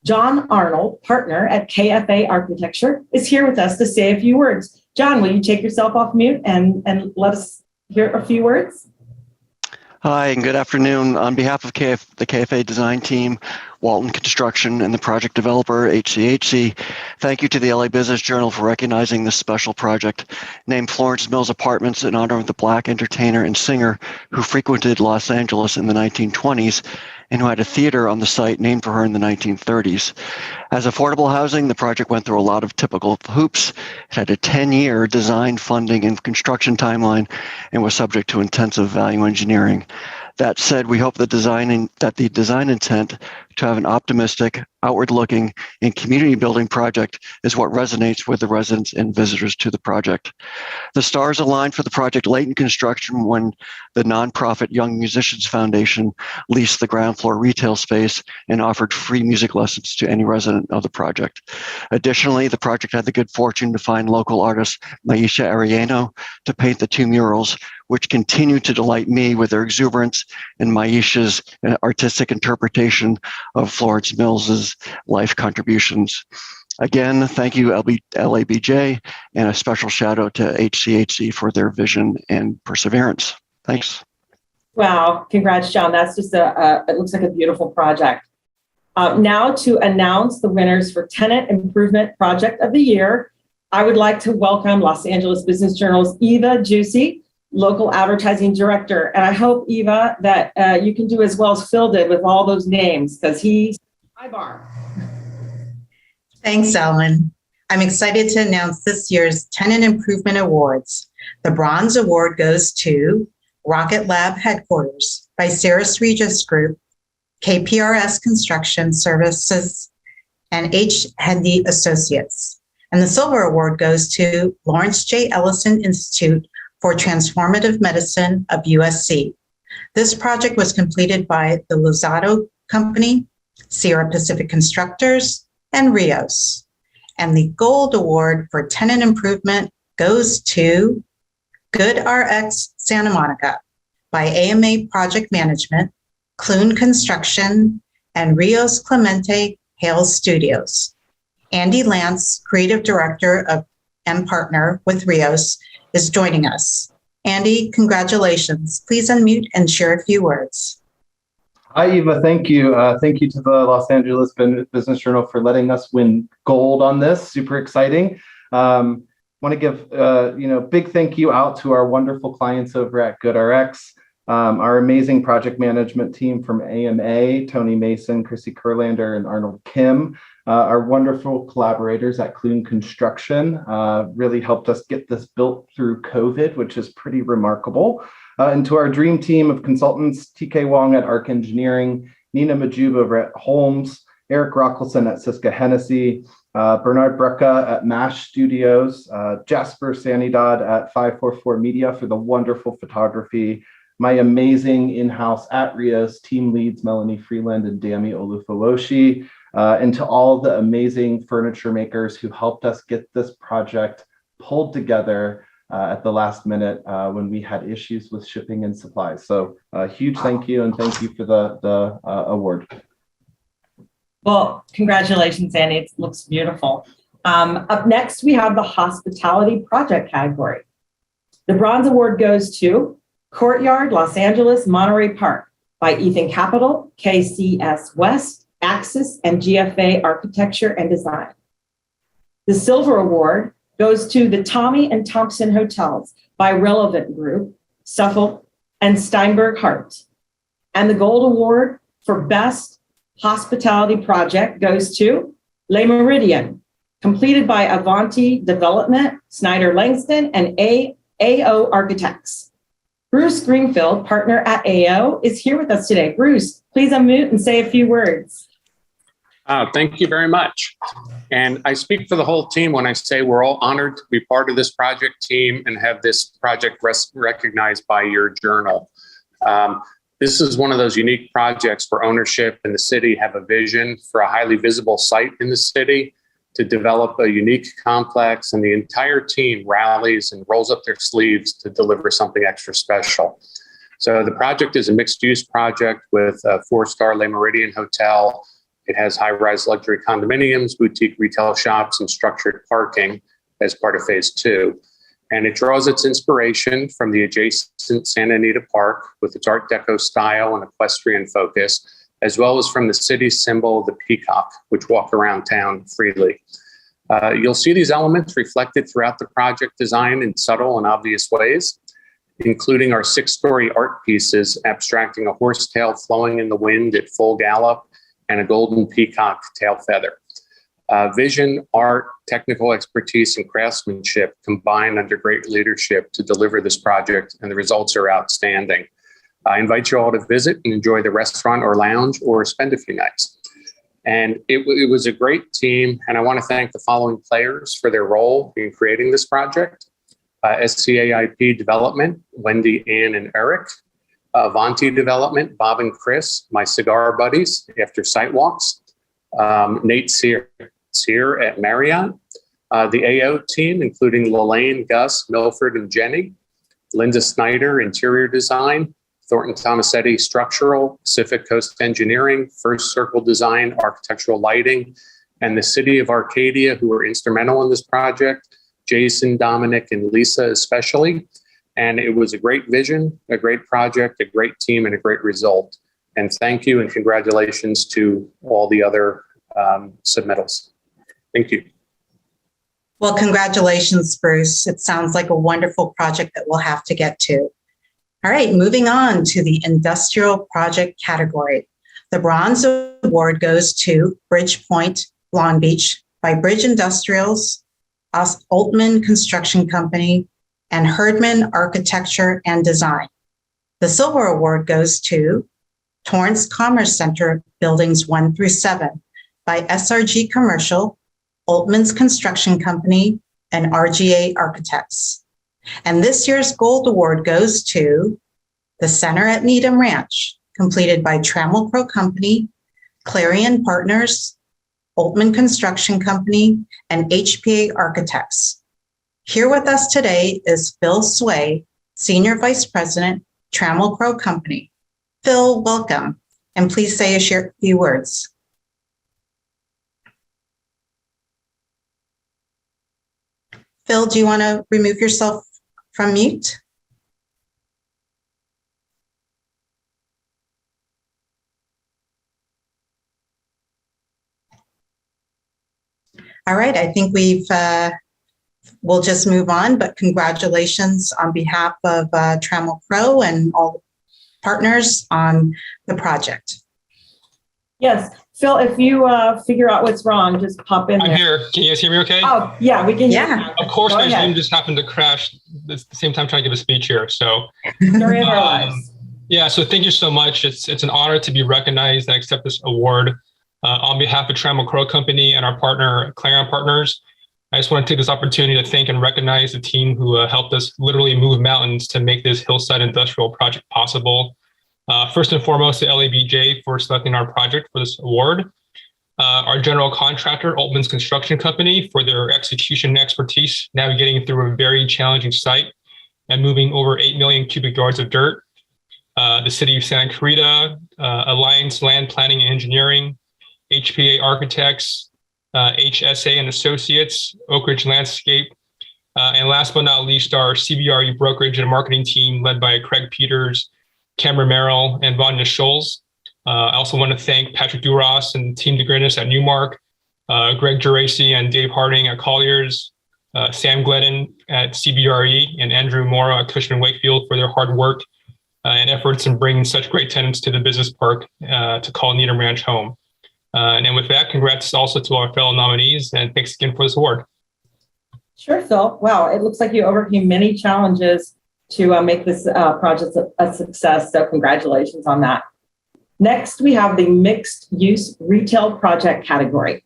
S1: John Arnold, partner at KFA Architecture, is here with us to say a few words. John, will you take yourself off mute and let us hear a few words?
S15: Hi, and good afternoon. On behalf of the KFA design team, Walton Construction, and the project developer, HCHC, thank you to the LA Business Journal for recognizing this special project, named Florence Mills Apartments in honor of the Black entertainer and singer who frequented Los Angeles in the 1920s and who had a theater on the site named for her in the 1930s. As affordable housing, the project went through a lot of typical hoops. It had a 10-year design, funding, and construction timeline and was subject to intensive value engineering. That said, we hope that the design intent to have an optimistic, outward-looking, and community-building project is what resonates with the residents and visitors to the project. The stars aligned for the project late in construction when the nonprofit Young Musicians Foundation leased the ground floor retail space and offered free music lessons to any resident of the project. Additionally, the project had the good fortune to find local artist Maisha Arellano to paint the two murals, which continue to delight me with their exuberance and Maisha's artistic interpretation of Florence Mills's life contributions. Again, thank you, LABJ, and a special shout out to HCHC for their vision and perseverance. Thanks.
S1: Wow, congrats, John. That's just it looks like a beautiful project. Now to announce the winners for Tenant Improvement Project of the Year, I would like to welcome Los Angeles Business Journal's Eva Juicy, local advertising director. And I hope, Eva, that you can do as well as Phil did with all those names, because he's high bar.
S16: Thanks, Ellen. I'm excited to announce this year's Tenant Improvement Awards. The Bronze Award goes to Rocket Lab Headquarters by Cirrus Regis Group, KPRS Construction Services, and H. Hendy Associates. And the Silver Award goes to Lawrence J. Ellison Institute for Transformative Medicine of USC. This project was completed by the Lozado Company, Sierra Pacific Constructors, and Rios. And the Gold Award for Tenant Improvement goes to GoodRx Santa Monica by AMA Project Management, Clune Construction, and Rios Clemente Hales Studios. Andy Lance, Creative Director of M Partner with Rios, is joining us. Andy, congratulations. Please unmute and share a few words.
S17: Hi, Eva. Thank you. Thank you to the Los Angeles Business Journal for letting us win gold on this. Super exciting. Want to give big thank you out to our wonderful clients over at GoodRx, our amazing project management team from AMA, Tony Mason, Chrissy Kurlander, and Arnold Kim. Our wonderful collaborators at Clune Construction really helped us get this built through COVID, which is pretty remarkable. And to our dream team of consultants, TK Wong at Arc Engineering, Nina Majub over at Holmes, Eric Rockelson at Siska Hennessy, Bernard Brecka at MASH Studios, Jasper Sanidad at 544 Media for the wonderful photography, my amazing in-house at Rios team leads, Melanie Freeland and Dami Olufowoshi, and to all the amazing furniture makers who helped us get this project pulled together at the last minute when we had issues with shipping and supplies. So a huge thank you, and thank you for the award.
S1: Well, congratulations, Annie. It looks beautiful. Up next, we have the hospitality project category. The bronze award goes to Courtyard Los Angeles Monterey Park by Ethan Capital, KCS West, Axis, and GFA Architecture and Design. The silver award goes to the Tommy and Thompson Hotels by Relevant Group, Suffolk, and Steinberg Hart. And the gold award for best hospitality project goes to Le Meridien, completed by Avanti Development, Snyder Langston, and AO Architects. Bruce Greenfield, partner at AO, is here with us today. Bruce, please unmute and say a few words.
S18: Thank you very much. And I speak for the whole team when I say we're all honored to be part of this project team and have this project recognized by your journal. This is one of those unique projects where ownership and the city have a vision for a highly visible site in the city to develop a unique complex, and the entire team rallies and rolls up their sleeves to deliver something extra special. So the project is a mixed-use project with a 4-star Le Meridien Hotel. It has high-rise luxury condominiums, boutique retail shops, and structured parking as part of phase 2. And it draws its inspiration from the adjacent Santa Anita Park with its Art Deco style and equestrian focus, as well as from the city's symbol, the peacock, which walk around town freely. You'll see these elements reflected throughout the project design in subtle and obvious ways, including our 6-story art pieces abstracting a horsetail flowing in the wind at full gallop and a golden peacock tail feather. Vision, art, technical expertise, and craftsmanship combine under great leadership to deliver this project, and the results are outstanding. I invite you all to visit and enjoy the restaurant or lounge or spend a few nights. And it was a great team, and I want to thank the following players for their role in creating this project. SCAIP Development, Wendy, Ann, and Eric. Avanti Development, Bob and Chris, my cigar buddies after site walks. Nate Sear at Marriott. The AO team, including Lelaine, Gus, Milford, and Jenny. Linda Snyder, Interior Design. Thornton Tomasetti, Structural. Pacific Coast Engineering. First Circle Design, Architectural Lighting. And the City of Arcadia, who were instrumental in this project. Jason, Dominic, and Lisa especially. And it was a great vision, a great project, a great team, and a great result. And thank you and congratulations to all the other submittals. Thank you.
S16: Well, congratulations, Bruce. It sounds like a wonderful project that we'll have to get to. All right, moving on to the industrial project category. The bronze award goes to Bridgepoint, Long Beach by Bridge Industrials, Altman Construction Company, and Herdman Architecture and Design. The silver award goes to Torrance Commerce Center Buildings 1 through 7 by SRG Commercial, Altman's Construction Company, and RGA Architects. And this year's gold award goes to the Center at Needham Ranch, completed by Trammell Crow Company, Clarion Partners, Altman Construction Company, and HPA Architects. Here with us today is Phil Sway, Senior Vice President, Trammell Crow Company. Phil, welcome, and please say a few words. Phil, do you want to remove yourself from mute? All right, I think we'll just move on, but congratulations on behalf of Trammell Crow and all partners on the project.
S1: Yes, Phil, if you figure out what's wrong, just pop in.
S19: I'm here. Can you guys hear me okay?
S1: Oh, yeah, we can hear you.
S19: Of course, my Zoom just happened to crash at the same time trying to give a speech here. So,
S1: story of our lives.
S19: Yeah, so thank you so much. It's an honor to be recognized and accept this award on behalf of Trammell Crow Company and our partner, Clarion Partners. I just want to take this opportunity to thank and recognize the team who helped us literally move mountains to make this hillside industrial project possible. First and foremost, the LABJ for selecting our project for this award. Our general contractor, Altman's Construction Company, for their execution and expertise navigating through a very challenging site and moving over 8 million cubic yards of dirt. The City of Santa Clarita, Alliance Land Planning and Engineering, HPA Architects, HSA and Associates, Oak Ridge Landscape, and last but not least, our CBRE brokerage and marketing team led by Craig Peters, Cameron Merrill, and Vanya Scholes. I also want to thank Patrick Duras and Team DeGrinis at Newmark, Greg Geraci and Dave Harding at Colliers, Sam Gledden at CBRE, and Andrew Mora at Cushman Wakefield for their hard work and efforts in bringing such great tenants to the business park to call Needham Ranch home. And then with that, congrats also to our fellow nominees, and thanks again for this award.
S1: Sure, Phil. Wow, it looks like you overcame many challenges to make this project a success. So congratulations on that. Next, we have the mixed use retail project category.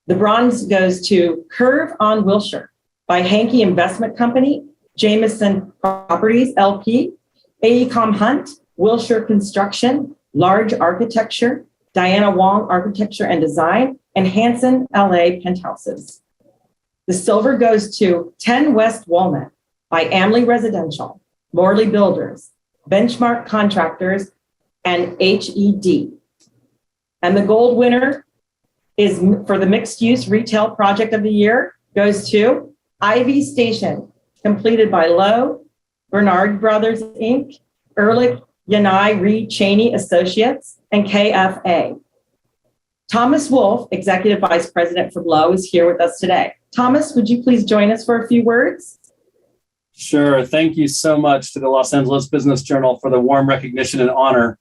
S1: The bronze goes to Curve on Wilshire by Hankey Investment Company, Jameson Properties LP, AECOM Hunt, Wilshire Construction, Large Architecture, Diana Wong Architecture and Design, and Hanson LA Penthouses. The silver goes to 10 West Walnut by Amley Residential, Morley Builders, Benchmark Contractors, and HED. And the gold winner is for the mixed use retail project of the year goes to Ivy Station, completed by Lowe, Bernard Brothers Inc., Ehrlich, Yanai Reed Cheney Associates, and KFA. Thomas Wolf, Executive Vice President for Lowe, is here with us today. Thomas, would you please join us for a few words?
S20: Sure. Thank you so much to the Los Angeles Business Journal for the warm recognition and honor.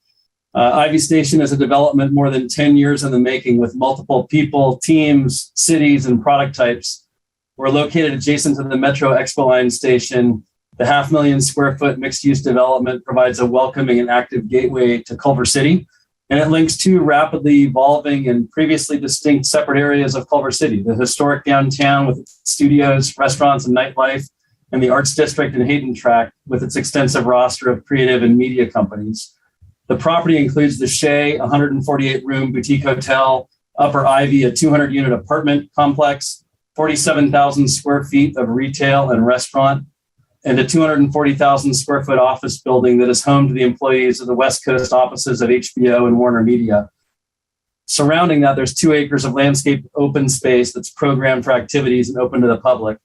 S20: Ivy Station is a development more than 10 years in the making with multiple people, teams, cities, and product types. We're located adjacent to the Metro Expo Line station. The 500,000 square foot mixed-use development provides a welcoming and active gateway to Culver City, and it links two rapidly evolving and previously distinct separate areas of Culver City, the historic downtown with its studios, restaurants, and nightlife, and the Arts District and Hayden Tract with its extensive roster of creative and media companies. The property includes the Shea, a 148-room boutique hotel, Upper Ivy, a 200-unit apartment complex, 47,000 square feet of retail and restaurant, and a 240,000 square foot office building that is home to the employees of the West Coast offices of HBO and Warner Media. Surrounding that, there's 2 acres of landscape open space that's programmed for activities and open to the public.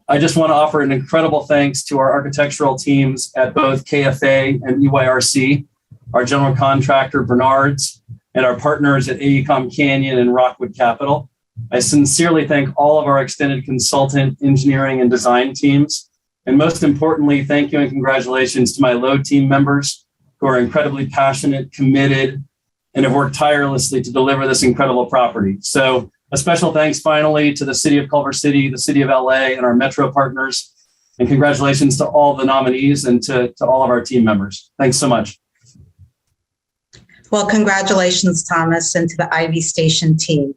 S20: I just want to offer an incredible thanks to our architectural teams at both KFA and EYRC, our general contractor, Bernard's, and our partners at AECOM Canyon and Rockwood Capital. I sincerely thank all of our extended consultant, engineering, and design teams. And most importantly, thank you and congratulations to my Lowe team members who are incredibly passionate, committed, and have worked tirelessly to deliver this incredible property. So a special thanks finally to the City of Culver City, the City of LA, and our Metro partners. And congratulations to all the nominees and to all of our team members. Thanks so much.
S16: Well, congratulations, Thomas, and to the Ivy Station team.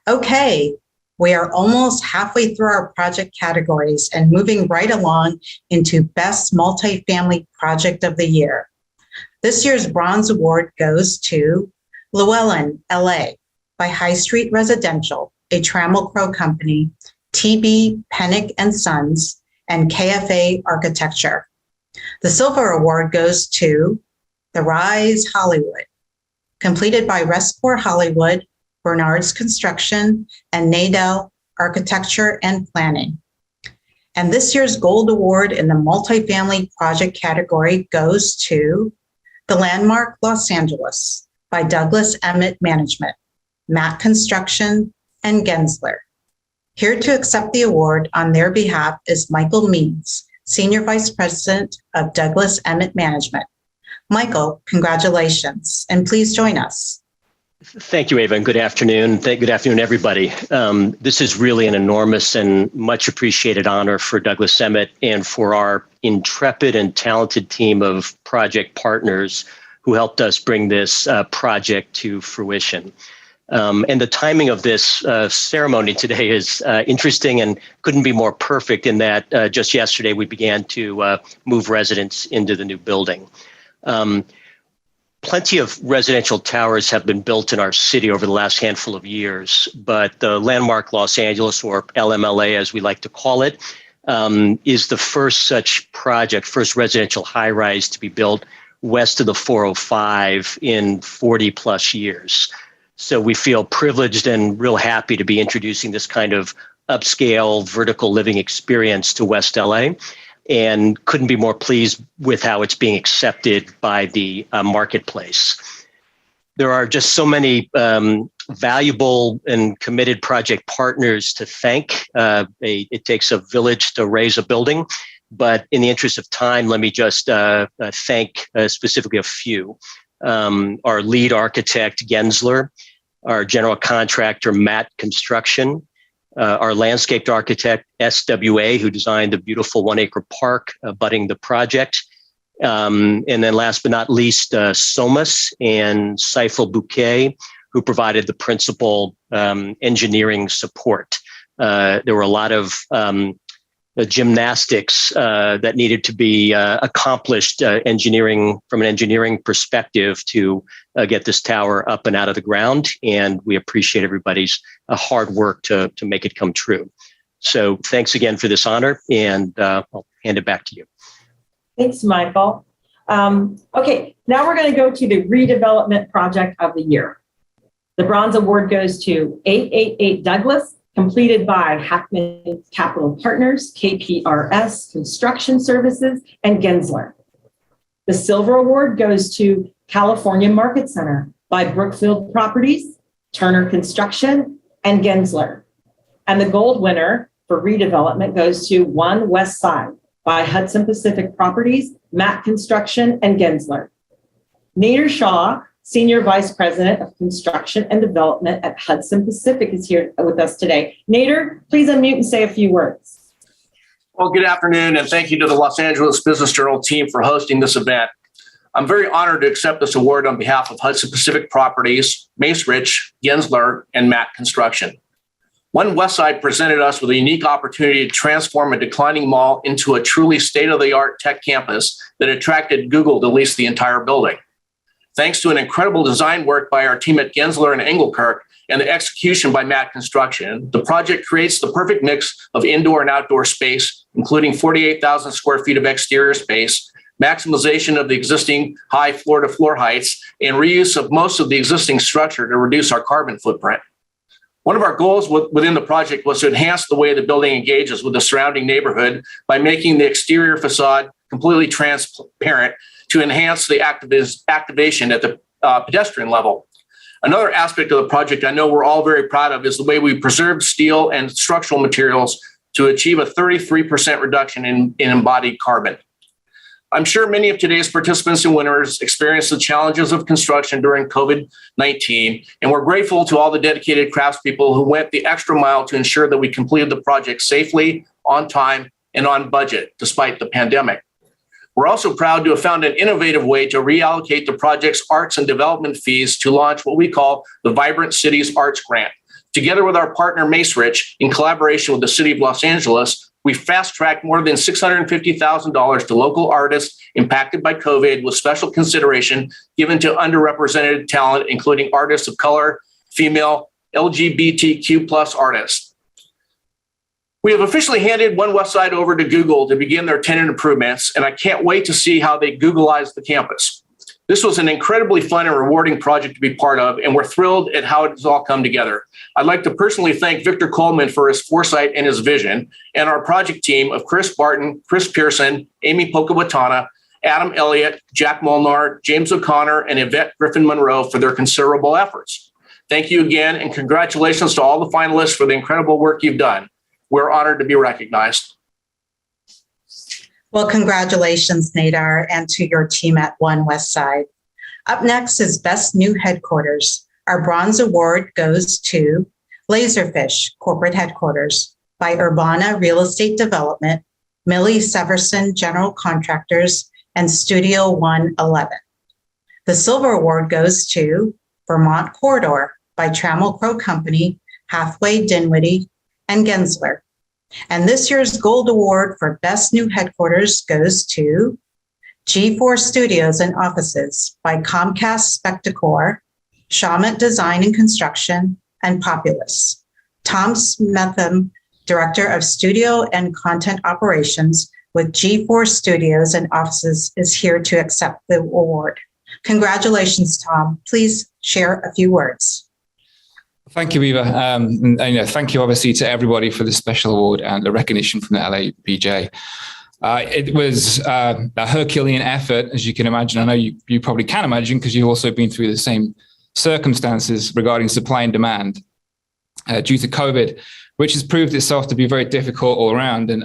S16: Okay, we are almost halfway through our project categories and moving right along into Best Multifamily Project of the Year. This year's Bronze Award goes to Llewellyn, LA, by High Street Residential, a Trammell Crow company, TB Pennick and Sons, and KFA Architecture. The Silver Award goes to The Rise Hollywood, completed by Rescore Hollywood, Bernard's Construction, and Nadel Architecture and Planning. And this year's Gold Award in the Multifamily Project category goes to The Landmark Los Angeles by Douglas Emmett Management, Matt Construction, and Gensler. Here to accept the award on their behalf is Michael Means, Senior Vice President of Douglas Emmett Management. Michael, congratulations, and please join us.
S21: Thank you, Ava, and good afternoon. Good afternoon, everybody. This is really an enormous and much appreciated honor for Douglas Emmett and for our intrepid and talented team of project partners who helped us bring this project to fruition. And the timing of this ceremony today is interesting and couldn't be more perfect in that just yesterday we began to move residents into the new building. Plenty of residential towers have been built in our city over the last handful of years, but the Landmark Los Angeles, or LMLA as we like to call it, is the first such project, first residential high-rise to be built west of the 405 in 40 plus years. So we feel privileged and real happy to be introducing this kind of upscale vertical living experience to West LA, and couldn't be more pleased with how it's being accepted by the marketplace. There are just so many valuable and committed project partners to thank. It takes a village to raise a building, but in the interest of time, let me just thank specifically a few. Our lead architect, Gensler, our general contractor, Matt Construction, our landscaped architect, SWA, who designed the beautiful 1 acre park abutting the project. And then last but not least, Somas and Seifel Bouquet, who provided the principal engineering support. There were a lot of gymnastics that needed to be accomplished from an engineering perspective to get this tower up and out of the ground. And we appreciate everybody's hard work to make it come true. So thanks again for this honor, and I'll hand it back to you.
S1: Thanks, Michael. Okay, now we're going to go to the redevelopment project of the year. The bronze award goes to 888 Douglas, completed by Hackman Capital Partners, KPRS Construction Services, and Gensler. The silver award goes to California Market Center by Brookfield Properties, Turner Construction, and Gensler. And the gold winner for redevelopment goes to One West Side by Hudson Pacific Properties, Matt Construction, and Gensler. Nader Shaw, Senior Vice President of Construction and Development at Hudson Pacific, is here with us today. Nader, please unmute and say a few words.
S4: Well, good afternoon, and thank you to the Los Angeles Business Journal team for hosting this event. I'm very honored to accept this award on behalf of Hudson Pacific Properties, Macerich, Gensler, and Matt Construction. One Westside presented us with a unique opportunity to transform a declining mall into a truly state-of-the-art tech campus that attracted Google to lease the entire building. Thanks to an incredible design work by our team at Gensler and Engelkirk and the execution by Matt Construction, the project creates the perfect mix of indoor and outdoor space, including 48,000 square feet of exterior space, maximization of the existing high floor-to-floor heights, and reuse of most of the existing structure to reduce our carbon footprint. One of our goals within the project was to enhance the way the building engages with the surrounding neighborhood by making the exterior facade completely transparent to enhance the activation at the pedestrian level. Another aspect of the project I know we're all very proud of is the way we preserved steel and structural materials to achieve a 33% reduction in embodied carbon. I'm sure many of today's participants and winners experienced the challenges of construction during COVID-19, and we're grateful to all the dedicated craftspeople who went the extra mile to ensure that we completed the project safely, on time, and on budget, despite the pandemic. We're also proud to have found an innovative way to reallocate the project's arts and development fees to launch what we call the Vibrant Cities Arts Grant. Together with our partner Macerich, in collaboration with the City of Los Angeles, we fast-tracked more than $650,000 to local artists impacted by COVID, with special consideration given to underrepresented talent, including artists of color, female, LGBTQ+ artists. We have officially handed One Westside over to Google to begin their tenant improvements, and I can't wait to see how they Googleize the campus. This was an incredibly fun and rewarding project to be part of, and we're thrilled at how it has all come together. I'd like to personally thank Victor Coleman for his foresight and his vision, and our project team of Chris Barton, Chris Pearson, Amy Pocahontas, Adam Elliott, Jack Molnar, James O'Connor, and Yvette Griffin-Monroe for their considerable efforts. Thank you again, and congratulations to all the finalists for the incredible work you've done. We're honored to be recognized.
S16: Well, congratulations, Nadar, and to your team at One Westside. Up next is Best New Headquarters. Our bronze award goes to Laserfish Corporate Headquarters by Urbana Real Estate Development, Millie Severson General Contractors, and Studio 111. The silver award goes to Vermont Corridor by Trammell Crow Company, Hathaway Dinwiddie, and Gensler. And this year's gold award for Best New Headquarters goes to G4 Studios and Offices by Comcast Spectacor, Shawmut Design and Construction, and Populous. Tom Smetham, Director of Studio and Content Operations with G4 Studios and Offices, is here to accept the award. Congratulations, Tom. Please share a few words.
S5: Thank you, Eva. Thank you, obviously, to everybody for this special award and the recognition from the LABJ. It was a Herculean effort, as you can imagine. I know you probably can imagine because you've also been through the same circumstances regarding supply and demand due to COVID, which has proved itself to be very difficult all around. And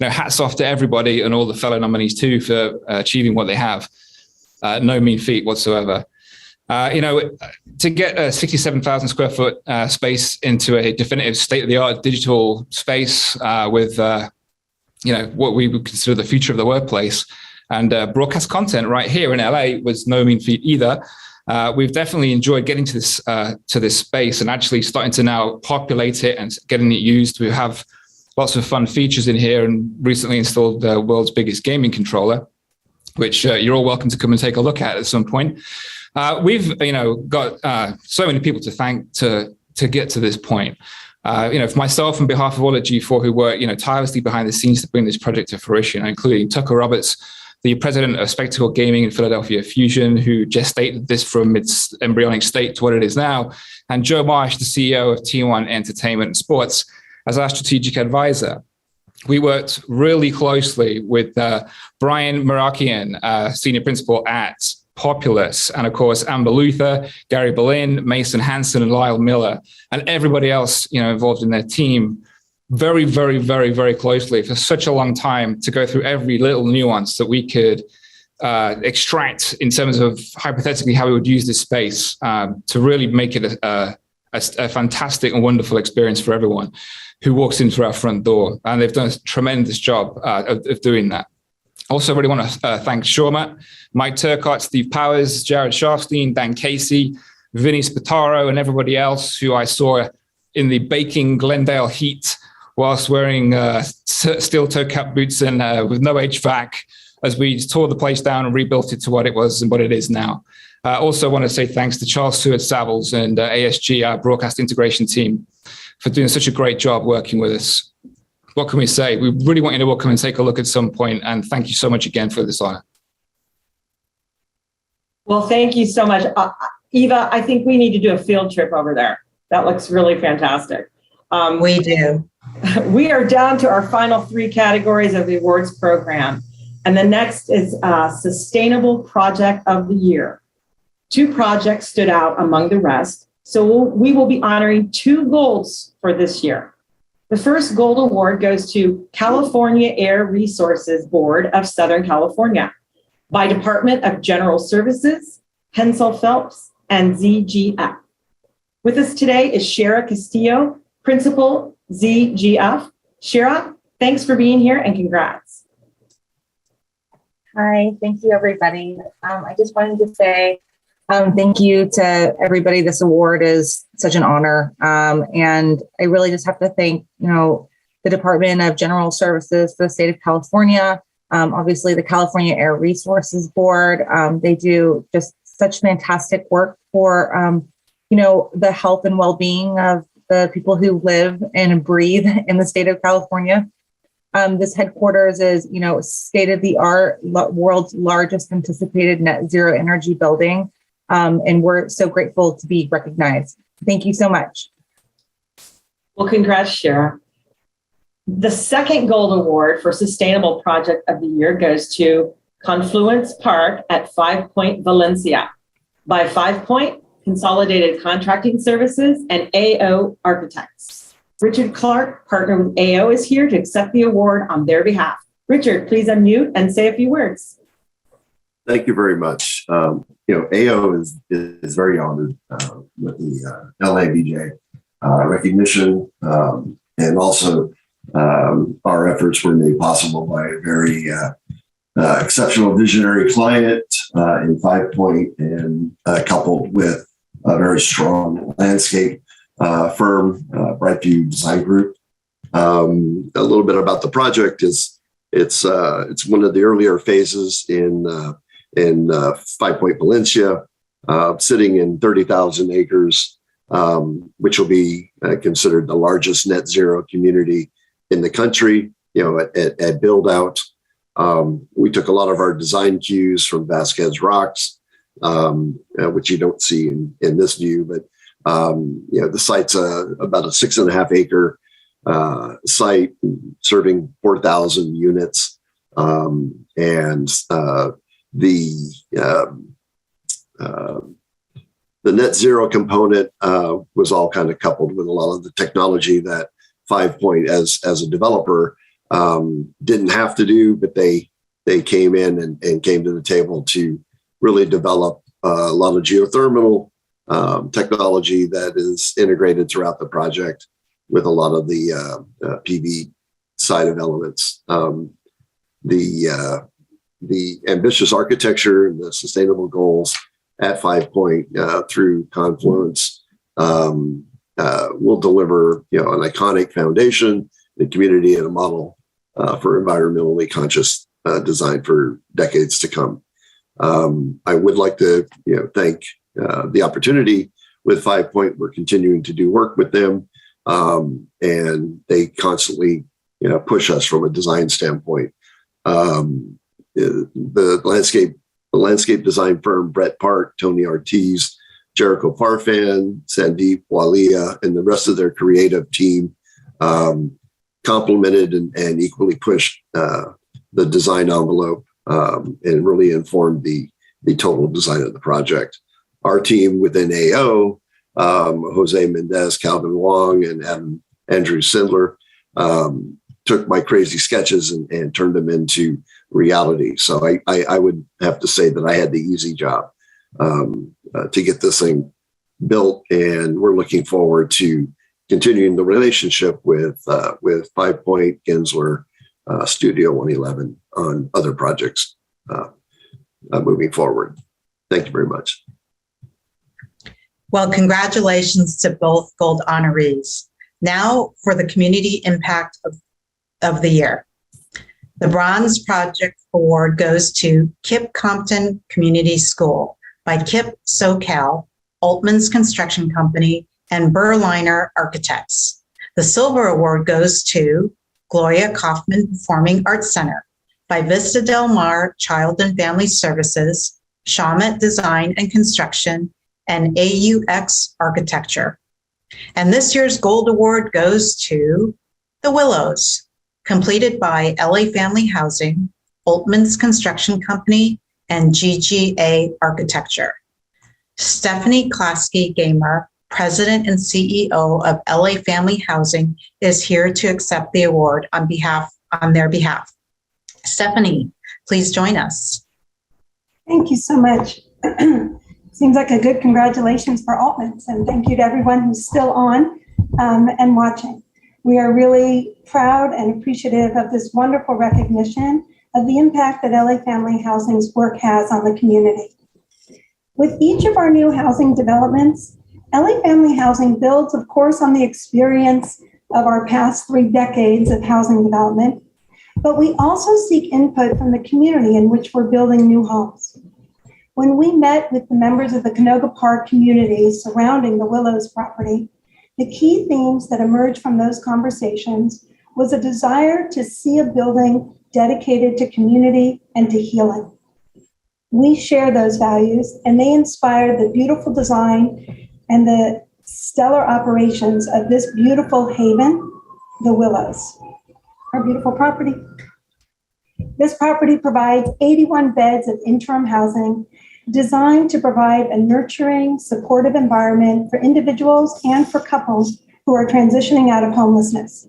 S5: hats off to everybody and all the fellow nominees too for achieving what they have. No mean feat whatsoever. To get a 67,000 square foot space into a definitive state-of-the-art digital space with, what we would consider the future of the workplace and broadcast content right here in LA was no mean feat either. We've definitely enjoyed getting to this space and actually starting to now populate it and getting it used. We have lots of fun features in here and recently installed the world's biggest gaming controller, which you're all welcome to come and take a look at some point. We've, got so many people to thank to get to this point. For myself, on behalf of all at G4 who work, tirelessly behind the scenes to bring this project to fruition, including Tucker Roberts, the president of Spectacle Gaming in Philadelphia Fusion, who gestated this from its embryonic state to what it is now, and Joe Marsh, the CEO of T1 Entertainment and Sports, as our strategic advisor. We worked really closely with Brian Marakian, senior principal at Populous, and of course, Amber Luther, Gary Boleyn, Mason Hansen, and Lyle Miller, and everybody else, involved in their team very, very, very, very closely for such a long time to go through every little nuance that we could extract in terms of hypothetically how we would use this space to really make it a fantastic and wonderful experience for everyone who walks in through our front door. And they've done a tremendous job of doing that. Also, really want to thank Shawmat, Mike Turcott, Steve Powers, Jared Sharfstein, Dan Casey, Vinny Spataro, and everybody else who I saw in the baking Glendale heat whilst wearing steel toe cap boots and with no HVAC as we tore the place down and rebuilt it to what it was and what it is now. Also want to say thanks to Charles Seward-Savills and ASG, our broadcast integration team, for doing such a great job working with us. What can we say? We really want you to all come and take a look at some point, and thank you so much again for this honor.
S1: Well, thank you so much. Eva, I think we need to do a field trip over there. That looks really fantastic.
S16: We do.
S1: We are down to our final three categories of the awards program. And the next is Sustainable Project of the Year. Two projects stood out among the rest. So we will be honoring two golds for this year. The first gold award goes to California Air Resources Board of Southern California by Department of General Services, Hensel Phelps, and ZGF. With us today is Shara Castillo, Principal, ZGF. Shara, thanks for being here and congrats.
S22: Hi, thank you, everybody. I just wanted to say thank you to everybody. This award is such an honor. And I really just have to thank, the Department of General Services for the state of California, obviously the California Air Resources Board. They do just such fantastic work for, the health and well-being of the people who live and breathe in the state of California. This headquarters is, state-of-the-art, world's largest anticipated net zero energy building. And we're so grateful to be recognized. Thank you so much.
S1: Well, congrats, Shara. The second gold award for Sustainable Project of the Year goes to Confluence Park at 5 Point Valencia by 5 Point Consolidated Contracting Services and AO Architects. Richard Clark, partner with AO, is here to accept the award on their behalf. Richard, please unmute and say a few words.
S23: Thank you very much. AO is very honored with the LABJ recognition, and also our efforts were made possible by a very exceptional visionary client in 5 Point, and coupled with a very strong landscape firm, Brightview Design Group. A little bit about the project is it's one of the earlier phases in 5 Point Valencia, sitting in 30,000 acres, which will be considered the largest net zero community in the country. At build out, we took a lot of our design cues from Vasquez Rocks, which you don't see in this view, but The site's about a 6.5 acre site serving 4,000 units. The net zero component was all kind of coupled with a lot of the technology that 5 Point as a developer didn't have to do, but they came in and came to the table to really develop a lot of geothermal technology that is integrated throughout the project with a lot of the PV side of elements. The ambitious architecture and the sustainable goals at 5 Point through Confluence will deliver, an iconic foundation, the community, and a model for environmentally conscious design for decades to come. I would like to, thank the opportunity with 5 Point. We're continuing to do work with them, and they constantly, push us from a design standpoint. The landscape design firm, Brett Park, Tony Ortiz, Jericho Farfan, Sandeep Walia, and the rest of their creative team complemented and equally pushed the design envelope and really informed the total design of the project. Our team within AO, Jose Mendez, Calvin Wong, and Andrew Sindler, took my crazy sketches and turned them into reality. So I would have to say that I had the easy job to get this thing built, and we're looking forward to continuing the relationship with 5 Point, Gensler, Studio 111 on other projects moving forward. Thank you very much.
S16: Well, congratulations to both gold honorees. Now for the community impact of the year. The Bronze Project Award goes to KIPP Compton Community School by KIPP SoCal, Altman's Construction Company, and Berliner Architects. The Silver Award goes to Gloria Kaufman Performing Arts Center by Vista Del Mar Child and Family Services, Shamet Design and Construction, and AUX Architecture. And this year's Gold Award goes to The Willows, completed by LA Family Housing, Altman's Construction Company, and GGA Architecture. Stephanie Klasky-Gamer, President and CEO of LA Family Housing, is here to accept the award on their behalf. Stephanie, please join us.
S6: Thank you so much. Seems like a good congratulations for Altman's, and thank you to everyone who's still on and watching. We are really proud and appreciative of this wonderful recognition of the impact that LA Family Housing's work has on the community. With each of our new housing developments, LA Family Housing builds, of course, on the experience of our past 3 decades of housing development, but we also seek input from the community in which we're building new homes. When we met with the members of the Canoga Park community surrounding the Willows property, the key themes that emerged from those conversations was a desire to see a building dedicated to community and to healing. We share those values, and they inspired the beautiful design and the stellar operations of this beautiful haven, the Willows, our beautiful property. This property provides 81 beds of interim housing designed to provide a nurturing, supportive environment for individuals and for couples who are transitioning out of homelessness.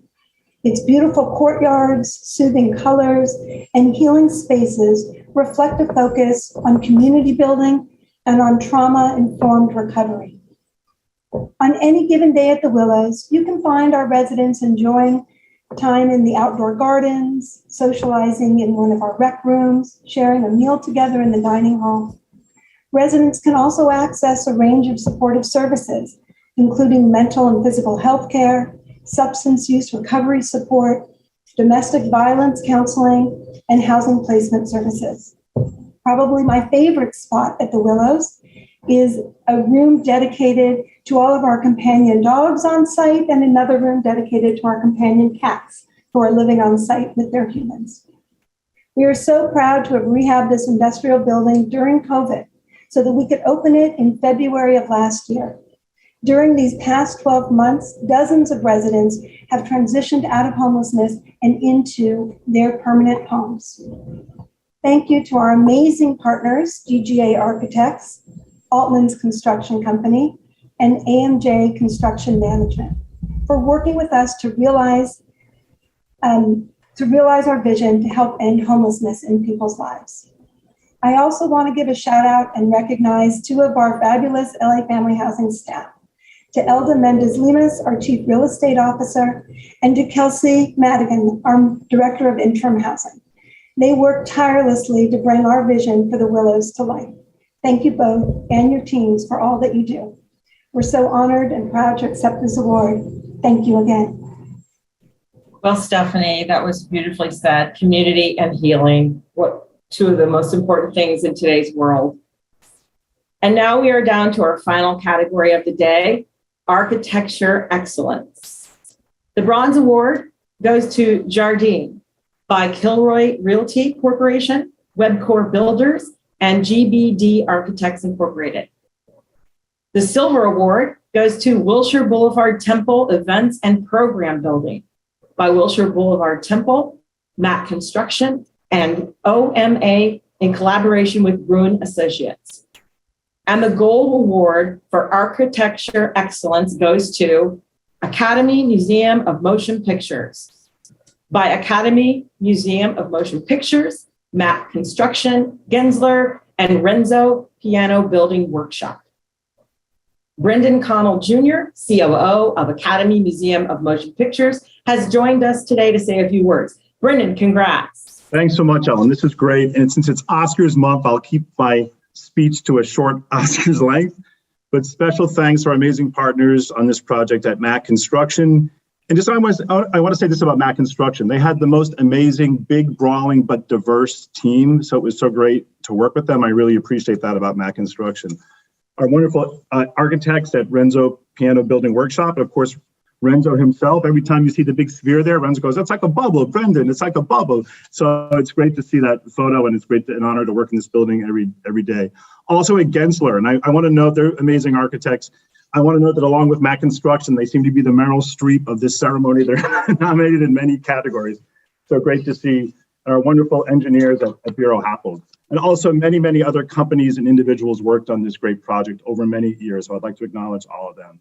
S6: Its beautiful courtyards, soothing colors, and healing spaces reflect a focus on community building and on trauma-informed recovery. On any given day at the Willows, you can find our residents enjoying time in the outdoor gardens, socializing in one of our rec rooms, sharing a meal together in the dining hall. Residents can also access a range of supportive services, including mental and physical health care, substance use recovery support, domestic violence counseling, and housing placement services. Probably my favorite spot at the Willows is a room dedicated to all of our companion dogs on site and another room dedicated to our companion cats who are living on site with their humans. We are so proud to have rehabbed this industrial building during COVID so that we could open it in February of last year. During these past 12 months, dozens of residents have transitioned out of homelessness and into their permanent homes. Thank you to our amazing partners, GGA Architects, Altman's Construction Company, and AMJ Construction Management for working with us to realize our vision to help end homelessness in people's lives. I also want to give a shout out and recognize two of our fabulous LA Family Housing staff, to Elda Mendez-Limas, our Chief Real Estate Officer, and to Kelsey Madigan, our Director of Interim Housing. They work tirelessly to bring our vision for the Willows to life. Thank you both and your teams for all that you do. We're so honored and proud to accept this award. Thank you again.
S1: Well, Stephanie, that was beautifully said. Community and healing, two of the most important things in today's world. And now we are down to our final category of the day, architecture excellence. The Bronze Award goes to Jardine by Kilroy Realty Corporation, Webcore Builders, and GBD Architects Incorporated. The Silver Award goes to Wilshire Boulevard Temple Events and Program Building by Wilshire Boulevard Temple, Matt Construction, and OMA in collaboration with Bruin Associates. And the Gold Award for Architecture Excellence goes to Academy Museum of Motion Pictures by Academy Museum of Motion Pictures, Matt Construction, Gensler, and Renzo Piano Building Workshop. Brendan Connell Jr., COO of Academy Museum of Motion Pictures, has joined us today to say a few words. Brendan, congrats.
S7: Thanks so much, Ellen. This is great. And since it's Oscars month, I'll keep my speech to a short Oscars length. But special thanks to our amazing partners on this project at Matt Construction. And just I want to say this about Matt Construction. They had the most amazing, big, brawling, but diverse team. So it was so great to work with them. I really appreciate that about Matt Construction. Our wonderful architects at Renzo Piano Building Workshop. Of course, Renzo himself, every time you see the big sphere there, Renzo goes, "That's like a bubble, Brendan, it's like a bubble." So it's great to see that photo, and it's an honor to work in this building every day. Also at Gensler, and I want to note they're amazing architects. I want to note that along with Matt Construction, they seem to be the Meryl Streep of this ceremony. They're nominated in many categories. So great to see our wonderful engineers at Bureau Happold. And also many, many other companies and individuals worked on this great project over many years. So I'd like to acknowledge all of them.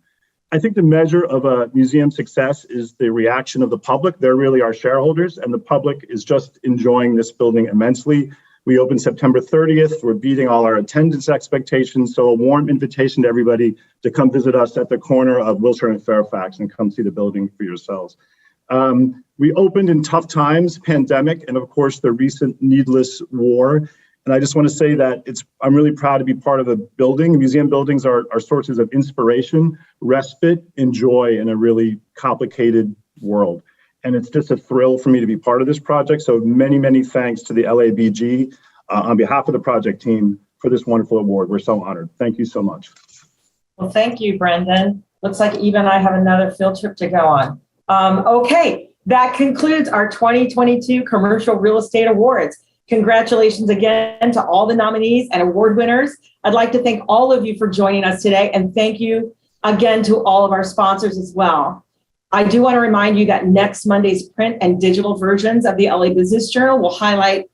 S7: I think the measure of a museum success is the reaction of the public. They're really our shareholders, and the public is just enjoying this building immensely. We opened September 30th. We're beating all our attendance expectations. So a warm invitation to everybody to come visit us at the corner of Wilshire and Fairfax and come see the building for yourselves. We opened in tough times, pandemic, and of course the recent needless war. And I just want to say that I'm really proud to be part of a building. Museum buildings are sources of inspiration, respite, and joy in a really complicated world. And it's just a thrill for me to be part of this project. So many, many thanks to the LABG on behalf of the project team for this wonderful award. We're so honored. Thank you so much.
S1: Well, thank you, Brendan. Looks like Eva and I have another field trip to go on. Okay, that concludes our 2022 Commercial Real Estate Awards. Congratulations again to all the nominees and award winners. I'd like to thank all of you for joining us today, and thank you again to all of our sponsors as well. I do want to remind you that next Monday's print and digital versions of the LA Business Journal will highlight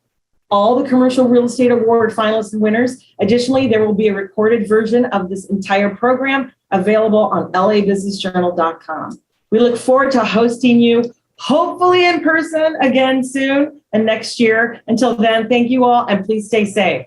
S1: all the Commercial Real Estate Award finalists and winners. Additionally, there will be a recorded version of this entire program available on labusinessjournal.com. We look forward to hosting you, hopefully in person again soon and next year. Until then, thank you all, and please stay safe.